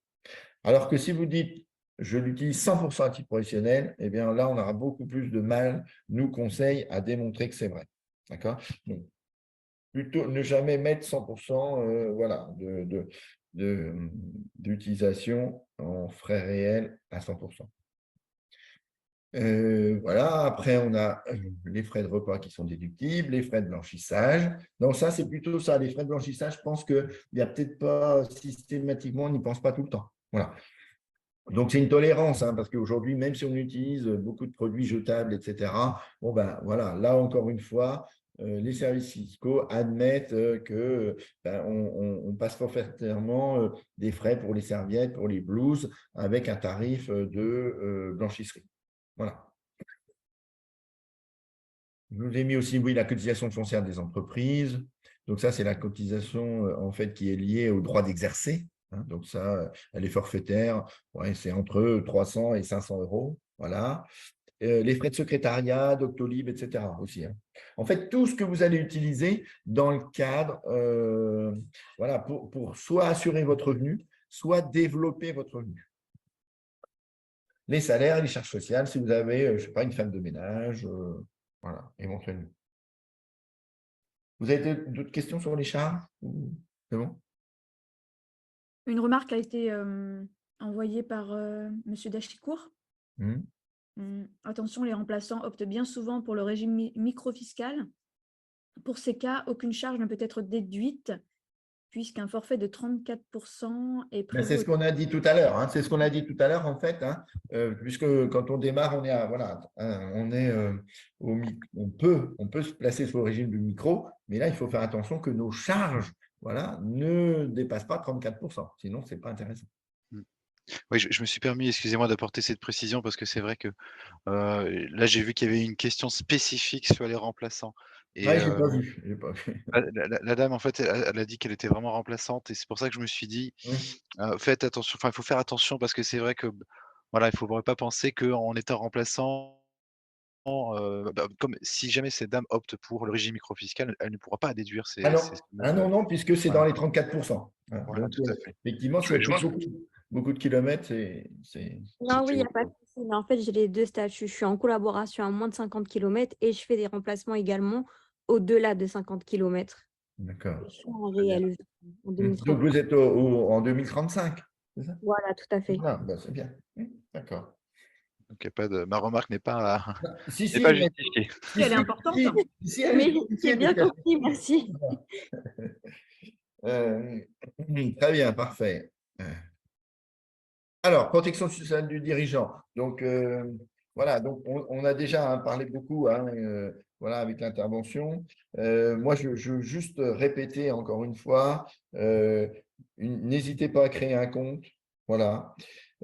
Alors que si vous dites, je l'utilise 100% à titre professionnel, eh bien là, on aura beaucoup plus de mal, nous conseille, à démontrer que c'est vrai. D'accord? Plutôt ne jamais mettre 100% voilà, d'utilisation en frais réels à 100%. Voilà, après, on a les frais de repas qui sont déductibles, les frais de blanchissage. Donc, ça, c'est plutôt ça. Les frais de blanchissage, je pense qu'il n'y a peut-être pas systématiquement, on n'y pense pas tout le temps. Voilà. Donc, c'est une tolérance, hein, parce qu'aujourd'hui, même si on utilise beaucoup de produits jetables, etc., bon, ben voilà, là, encore une fois, les services fiscaux admettent que on passe forfaitairement des frais pour les serviettes, pour les blouses, avec un tarif de blanchisserie. Voilà. Je vous ai mis aussi, oui, la cotisation foncière des entreprises. Donc, ça, c'est la cotisation en fait qui est liée au droit d'exercer. Hein. Donc, ça, elle est forfaitaire. Ouais, c'est entre 300 et 500 euros. Voilà. Les frais de secrétariat, Doctolib, etc. aussi. Hein. En fait, tout ce que vous allez utiliser dans le cadre, voilà, pour soit assurer votre revenu, soit développer votre revenu. Les salaires, les charges sociales, si vous avez, je ne sais pas, une femme de ménage, voilà, éventuellement. Vous avez d'autres questions sur les charges? C'est bon? Une remarque a été envoyée par M. Dachicourt. Attention, les remplaçants optent bien souvent pour le régime microfiscal. Pour ces cas, aucune charge ne peut être déduite puisqu'un forfait de 34% est prévu. C'est ce qu'on a dit tout à l'heure. Hein, c'est ce qu'on a dit tout à l'heure, en fait, hein, puisque quand on démarre, on est voilà, on est on peut se placer sur le régime du micro, mais là, il faut faire attention que nos charges, voilà, ne dépassent pas 34%. Sinon, ce n'est pas intéressant. Oui, je me suis permis, excusez-moi, d'apporter cette précision parce que c'est vrai que là, j'ai vu qu'il y avait une question spécifique sur les remplaçants. Et Ouais, je n'ai pas vu. la dame, en fait, elle a dit qu'elle était vraiment remplaçante et c'est pour ça que je me suis dit, faites attention, enfin, il faut faire attention parce que c'est vrai que, voilà, il ne faudrait pas penser qu'en étant remplaçant, comme si jamais cette dame opte pour le régime microfiscal, elle ne pourra pas déduire Ah non, fameux, non, puisque c'est voilà. dans les 34%. Voilà, Donc, tout à fait. effectivement, si elle fait beaucoup de kilomètres, c'est… Non, oui, il n'y a pas de souci. Mais en fait, j'ai les deux statuts. Je suis en collaboration à moins de 50 km et je fais des remplacements également au-delà de 50 km. D'accord. Je suis en réel en Donc, 2030. vous êtes en 2035, c'est ça? Voilà, tout à fait. Voilà, ben, c'est bien. D'accord. Donc, il y a pas de ma remarque n'est pas Si, n'est pas mais… justifiée. Elle est importante. Si, elle est Mais justifiée, j'ai bien parce compris, merci. très bien, parfait. Alors, protection sociale du dirigeant. Donc, Voilà, donc on a déjà parlé beaucoup voilà, avec l'intervention. Moi, je veux juste répéter encore une fois, n'hésitez pas à créer un compte. Voilà.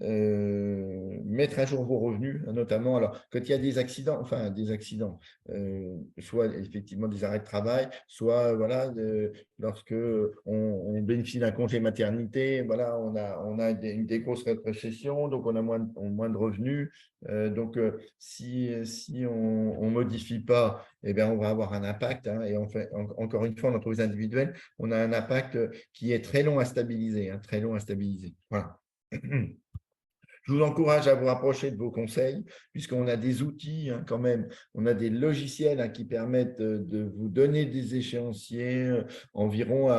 Mettre à jour vos revenus, notamment alors quand il y a des accidents, soit effectivement des arrêts de travail, soit voilà, lorsque on bénéficie d'un congé maternité, voilà, on a des grosses rétrocessions, donc on a moins de revenus. Donc si on ne modifie pas, eh bien, on va avoir un impact. Et encore une fois, en entreprise individuelle, on a un impact qui est très long à stabiliser, très long à stabiliser. Voilà. Je vous encourage à vous rapprocher de vos conseils, puisqu'on a des outils quand même, on a des logiciels qui permettent de vous donner des échéanciers environ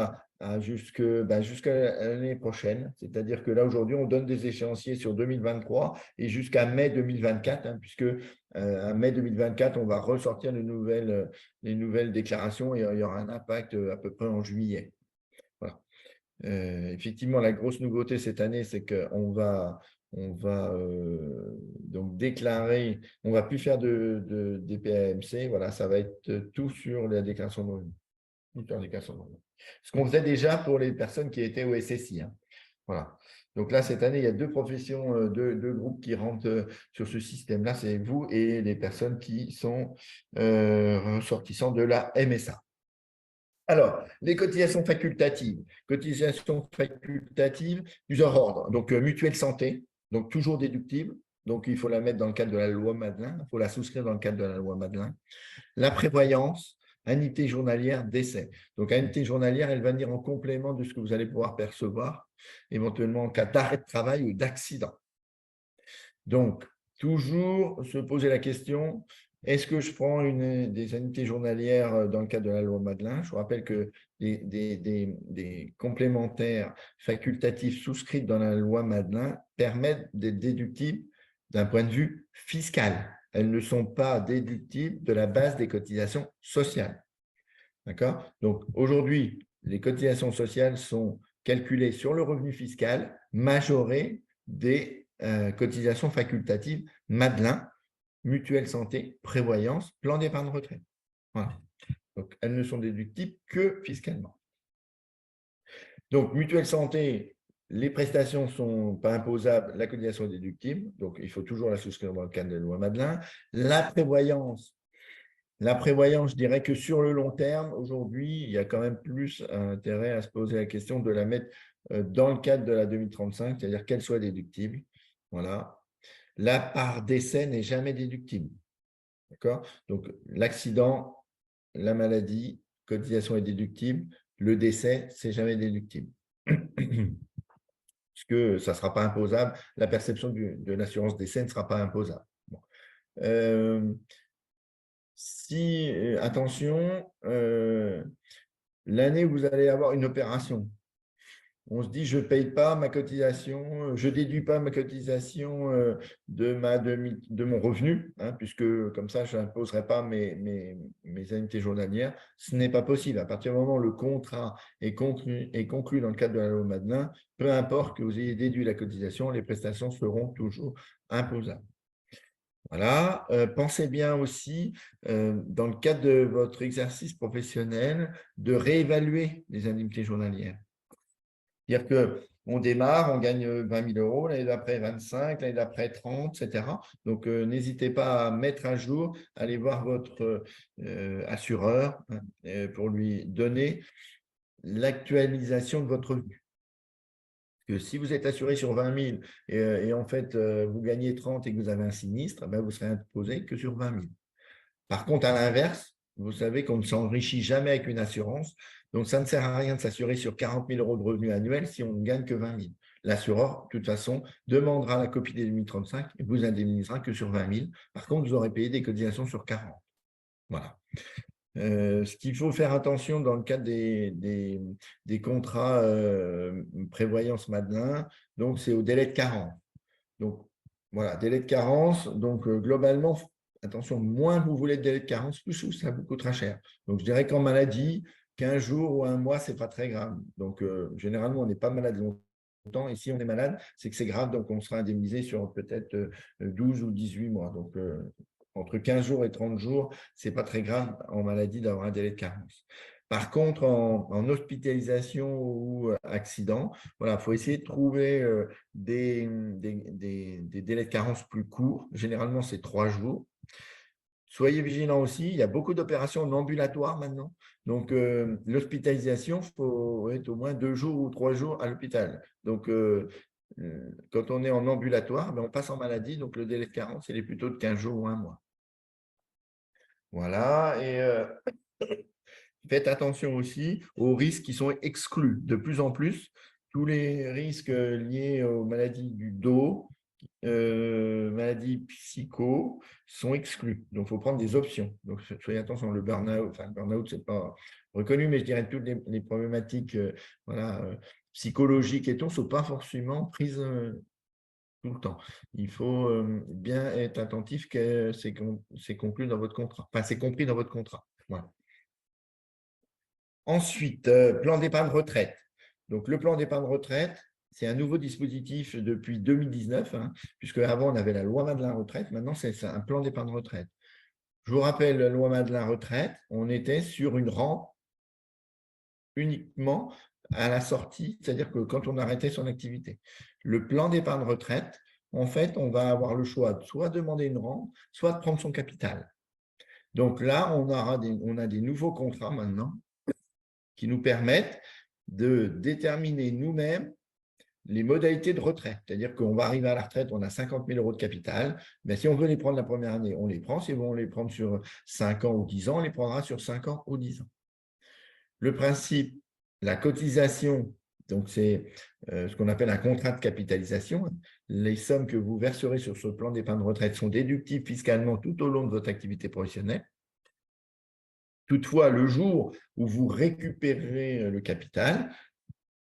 jusqu'à l'année prochaine. C'est-à-dire que là, aujourd'hui, on donne des échéanciers sur 2023 et jusqu'à mai 2024, puisque à mai 2024, on va ressortir les nouvelles déclarations et il y aura un impact à peu près en juillet. Voilà. Effectivement, la grosse nouveauté cette année, c'est qu'on va donc déclarer, on ne va plus faire de DPAMC, voilà, ça va être tout sur la déclaration de revenus. Ce qu'on faisait déjà pour les personnes qui étaient au SSI. Voilà. Donc là, cette année, il y a deux professions, deux groupes qui rentrent sur ce système-là, c'est vous et les personnes qui sont ressortissants de la MSA. Alors, les cotisations facultatives. Cotisations facultatives, plusieurs ordres. Donc, mutuelle santé, donc toujours déductible. Donc, il faut la mettre dans le cadre de la loi Madelin. Il faut la souscrire dans le cadre de la loi Madelin. La prévoyance, annuité journalière, décès. Donc, annuité journalière, elle va venir en complément de ce que vous allez pouvoir percevoir, éventuellement en cas d'arrêt de travail ou d'accident. Donc, toujours se poser la question, est-ce que je prends des annuités journalières dans le cadre de la loi Madelin? Je vous rappelle que des complémentaires facultatifs souscrites dans la loi Madelin permettent d'être déductibles d'un point de vue fiscal. Elles ne sont pas déductibles de la base des cotisations sociales. D'accord? Donc, aujourd'hui, les cotisations sociales sont calculées sur le revenu fiscal, majorées des cotisations facultatives Madelin, mutuelle santé, prévoyance, plan d'épargne retraite. Voilà. Donc, elles ne sont déductibles que fiscalement. Donc, mutuelle santé, les prestations ne sont pas imposables, la cotisation est déductible, donc il faut toujours la souscrire dans le cadre de la loi Madelin. La prévoyance, je dirais que sur le long terme, aujourd'hui, il y a quand même plus intérêt à se poser la question de la mettre dans le cadre de la 2035, c'est-à-dire qu'elle soit déductible. Voilà. La part décès n'est jamais déductible. D'accord? Donc, l'accident, la maladie, cotisation est déductible. Le décès, c'est jamais déductible. Puisque ça ne sera pas imposable. La perception de l'assurance décès ne sera pas imposable. Bon. Attention, l'année où vous allez avoir une opération, on se dit, je ne paye pas ma cotisation, je ne déduis pas ma cotisation de mon revenu, puisque comme ça, je n'imposerai pas mes annuités journalières. Ce n'est pas possible. À partir du moment où le contrat est conclu dans le cadre de la loi Madelin, peu importe que vous ayez déduit la cotisation, les prestations seront toujours imposables. Voilà. Pensez bien aussi, dans le cadre de votre exercice professionnel, de réévaluer les indemnités journalières. C'est-à-dire qu'on démarre, on gagne 20 000 euros, l'année d'après 25, l'année d'après 30, etc. Donc, n'hésitez pas à mettre à jour, aller voir votre assureur pour lui donner l'actualisation de votre revenu. Parce que si vous êtes assuré sur 20 000 et en fait, vous gagnez 30 et que vous avez un sinistre, ben, vous serez imposé que sur 20 000. Par contre, à l'inverse, vous savez qu'on ne s'enrichit jamais avec une assurance. Donc, ça ne sert à rien de s'assurer sur 40 000 euros de revenus annuels si on ne gagne que 20 000. L'assureur, de toute façon, demandera la copie des 2035 et vous indemnisera que sur 20 000. Par contre, vous aurez payé des cotisations sur 40. Voilà. Ce qu'il faut faire attention dans le cadre des contrats prévoyance Madelin, donc c'est au délai de carence. Donc, voilà, délai de carence. Donc, globalement, attention, moins vous voulez de délai de carence, plus ça vous coûtera cher. Donc, je dirais qu'en maladie, 15 jours ou un mois, ce n'est pas très grave. Donc, généralement, on n'est pas malade longtemps. longtemps. Et si on est malade, c'est que c'est grave, donc on sera indemnisé sur peut-être 12 ou 18 mois. Donc, entre 15 jours et 30 jours, ce n'est pas très grave en maladie d'avoir un délai de carence. Par contre, en hospitalisation ou accident, voilà, il faut essayer de trouver des délais de carence plus courts. Généralement, c'est 3 jours. Soyez vigilants aussi, il y a beaucoup d'opérations en ambulatoire maintenant. Donc, l'hospitalisation, il faut être au moins 2 jours ou 3 jours à l'hôpital. Donc, quand on est en ambulatoire, on passe en maladie, donc le délai de carence, il est plutôt de 15 jours ou 1 mois. Voilà, et faites attention aussi aux risques qui sont exclus. De plus en plus, tous les risques liés aux maladies du dos, maladies psycho sont exclus. Donc, il faut prendre des options. Donc, soyez attention, le burn-out, ce n'est pas reconnu, mais je dirais toutes les problématiques psychologiques et tout ne sont pas forcément prises tout le temps. Il faut bien être attentif que c'est conclu dans votre contrat. Enfin, c'est compris dans votre contrat. Voilà. Ensuite, plan d'épargne retraite. Donc, le plan d'épargne retraite, c'est un nouveau dispositif depuis 2019, puisque avant on avait la loi Madelin retraite. Maintenant, c'est un plan d'épargne retraite. Je vous rappelle, la loi Madelin retraite, on était sur une rente uniquement à la sortie, c'est-à-dire que quand on arrêtait son activité. Le plan d'épargne retraite, en fait, on va avoir le choix de soit demander une rente, soit de prendre son capital. Donc là, on a des nouveaux contrats maintenant qui nous permettent de déterminer nous-mêmes les modalités de retraite. C'est-à-dire qu'on va arriver à la retraite, on a 50 000 € de capital. Mais si on veut les prendre la première année, on les prend. Si on veut les prendre sur 5 ans ou 10 ans, on les prendra sur 5 ans ou 10 ans. Le principe, la cotisation, donc c'est ce qu'on appelle un contrat de capitalisation. Les sommes que vous verserez sur ce plan d'épargne retraite sont déductibles fiscalement tout au long de votre activité professionnelle. Toutefois, le jour où vous récupérez le capital,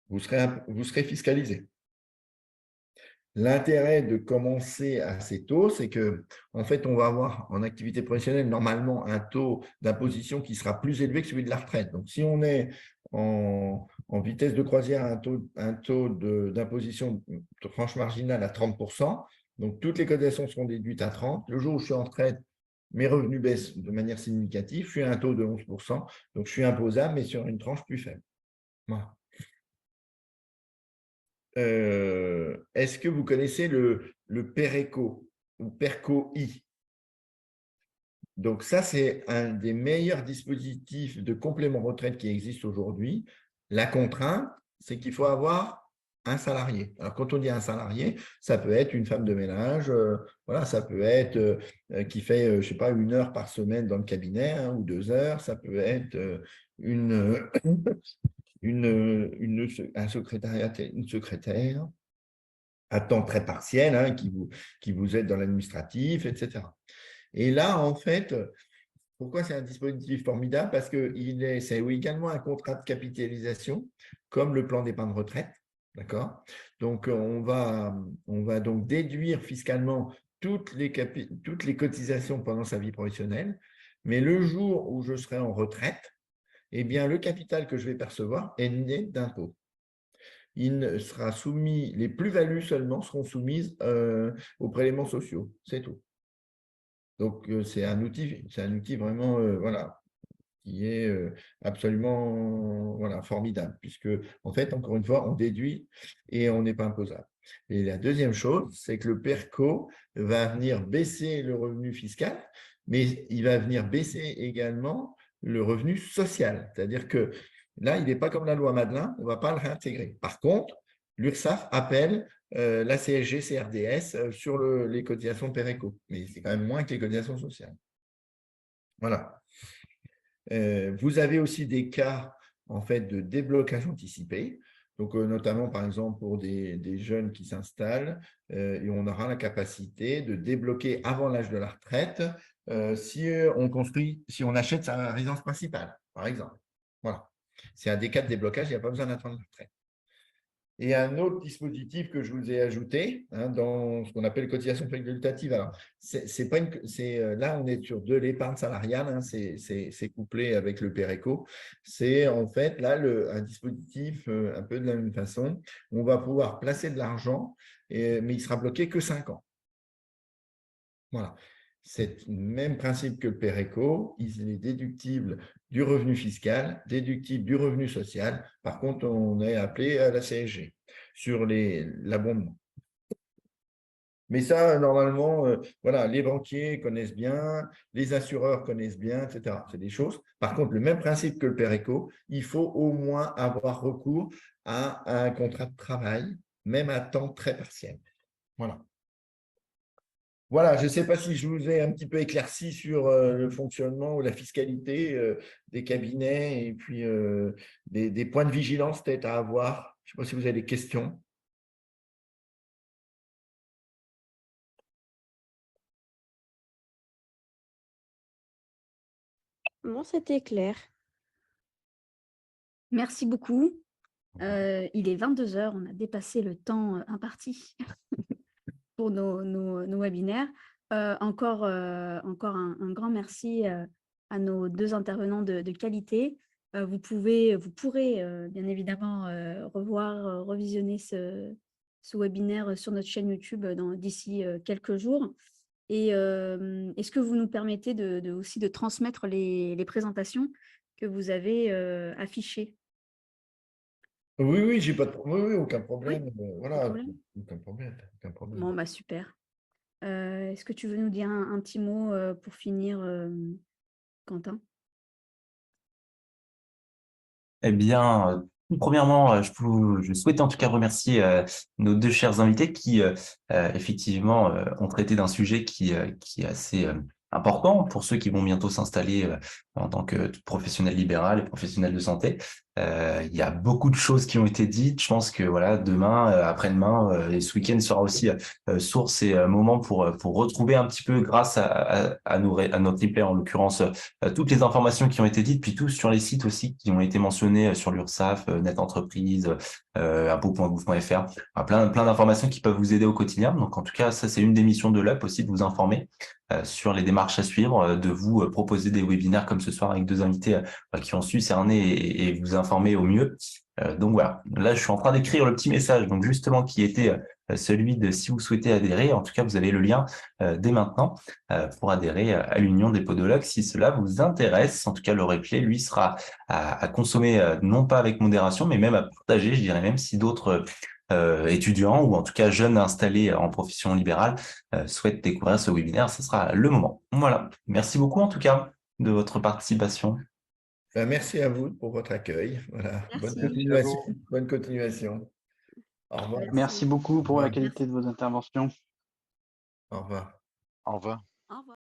vous serez fiscalisé. L'intérêt de commencer assez tôt, c'est que, en fait, on va avoir en activité professionnelle normalement un taux d'imposition qui sera plus élevé que celui de la retraite. Donc, si on est en vitesse de croisière à un taux d'imposition de tranche marginale à 30%, donc toutes les cotisations seront déduites à 30%. Le jour où je suis en retraite, mes revenus baissent de manière significative. Je suis à un taux de 11%, donc je suis imposable, mais sur une tranche plus faible. Voilà. Est-ce que vous connaissez le PERECO ou PERCO-I? Donc ça, c'est un des meilleurs dispositifs de complément retraite qui existent aujourd'hui. La contrainte, c'est qu'il faut avoir un salarié. Alors, quand on dit un salarié, ça peut être une femme de ménage, voilà, ça peut être qui fait, je ne sais pas, 1 heure par semaine dans le cabinet, ou 2 heures, ça peut être une secrétaire à temps très partiel qui vous aide dans l'administratif, etc. Et là, en fait, pourquoi c'est un dispositif formidable? Parce que c'est également un contrat de capitalisation, comme le plan d'épargne retraite. D'accord? Donc, on va donc déduire fiscalement toutes les cotisations pendant sa vie professionnelle. Mais le jour où je serai en retraite, eh bien, le capital que je vais percevoir est né d'impôts. Il sera soumis, les plus-values seulement seront soumises aux prélèvements sociaux. C'est tout. Donc, c'est un outil vraiment qui est absolument formidable, puisque, en fait, encore une fois, on déduit et on n'est pas imposable. Et la deuxième chose, c'est que le PERCO va venir baisser le revenu fiscal, mais il va venir baisser également le revenu social. C'est-à-dire que là, il n'est pas comme la loi Madelin, on ne va pas le réintégrer. Par contre, l'URSSAF appelle la CSG, CRDS sur les cotisations PERCO, mais c'est quand même moins que les cotisations sociales. Voilà. Vous avez aussi des cas en fait de déblocage anticipé, donc notamment par exemple pour des jeunes qui s'installent, et on aura la capacité de débloquer avant l'âge de la retraite si on achète sa résidence principale, par exemple. Voilà. C'est un des cas de déblocage, il n'y a pas besoin d'attendre la retraite. Et un autre dispositif que je vous ai ajouté dans ce qu'on appelle cotisation facultative. Alors, c'est pas là, on est sur de l'épargne salariale, c'est couplé avec le PERECO. C'est en fait là un dispositif un peu de la même façon. On va pouvoir placer de l'argent, mais il sera bloqué que 5 ans. Voilà. C'est le même principe que le PERECO, il est déductible du revenu fiscal, déductible du revenu social. Par contre, on est appelé à la CSG sur l'abondement. Mais ça, normalement, voilà, les banquiers connaissent bien, les assureurs connaissent bien, etc. C'est des choses. Par contre, le même principe que le PERECO, il faut au moins avoir recours à un contrat de travail, même à temps très partiel. Voilà. Voilà, je ne sais pas si je vous ai un petit peu éclairci sur le fonctionnement ou la fiscalité des cabinets et puis des points de vigilance peut-être à avoir. Je ne sais pas si vous avez des questions. Non, c'était clair. Merci beaucoup. Il est 22h, on a dépassé le temps imparti pour nos webinaires. Encore un grand merci à nos 2 intervenants de qualité. Vous pourrez bien évidemment revisionner ce webinaire sur notre chaîne YouTube d'ici quelques jours. Et est-ce que vous nous permettez aussi de transmettre les présentations que vous avez affichées? Oui, j'ai pas de oui, aucun problème. Voilà, problème. aucun problème. Bon, bah super. Est-ce que tu veux nous dire un petit mot pour finir, Quentin? Eh bien, premièrement, je souhaitais en tout cas remercier nos 2 chers invités qui, effectivement, ont traité d'un sujet qui est assez important pour ceux qui vont bientôt s'installer en tant que professionnel libéral et professionnel de santé. Il y a beaucoup de choses qui ont été dites. Je pense que voilà, demain, après-demain, et ce week-end sera aussi source et moment pour retrouver un petit peu, grâce à notre replay en l'occurrence, toutes les informations qui ont été dites, puis tout sur les sites aussi qui ont été mentionnés sur l'URSSAF, Net Entreprise, impôts.gouv.fr, plein d'informations qui peuvent vous aider au quotidien. Donc en tout cas, ça c'est une des missions de l'UP aussi, de vous informer sur les démarches à suivre, de vous proposer des webinaires comme ce soir avec 2 invités qui ont su cerner et vous informer au mieux. Donc voilà, là je suis en train d'écrire le petit message, donc justement qui était celui de si vous souhaitez adhérer. En tout cas, vous avez le lien dès maintenant pour adhérer à l'Union des podologues si cela vous intéresse. En tout cas, le replay, lui, sera à consommer non pas avec modération, mais même à partager, je dirais même, si d'autres étudiants ou en tout cas jeunes installés en profession libérale souhaitent découvrir ce webinaire, ce sera le moment. Voilà, merci beaucoup en tout cas de votre participation. Merci à vous pour votre accueil. Voilà. Bonne Merci. continuation. Bonne continuation. Au revoir. Merci beaucoup pour la Au revoir. qualité de vos interventions. Au revoir. Au revoir. Au revoir.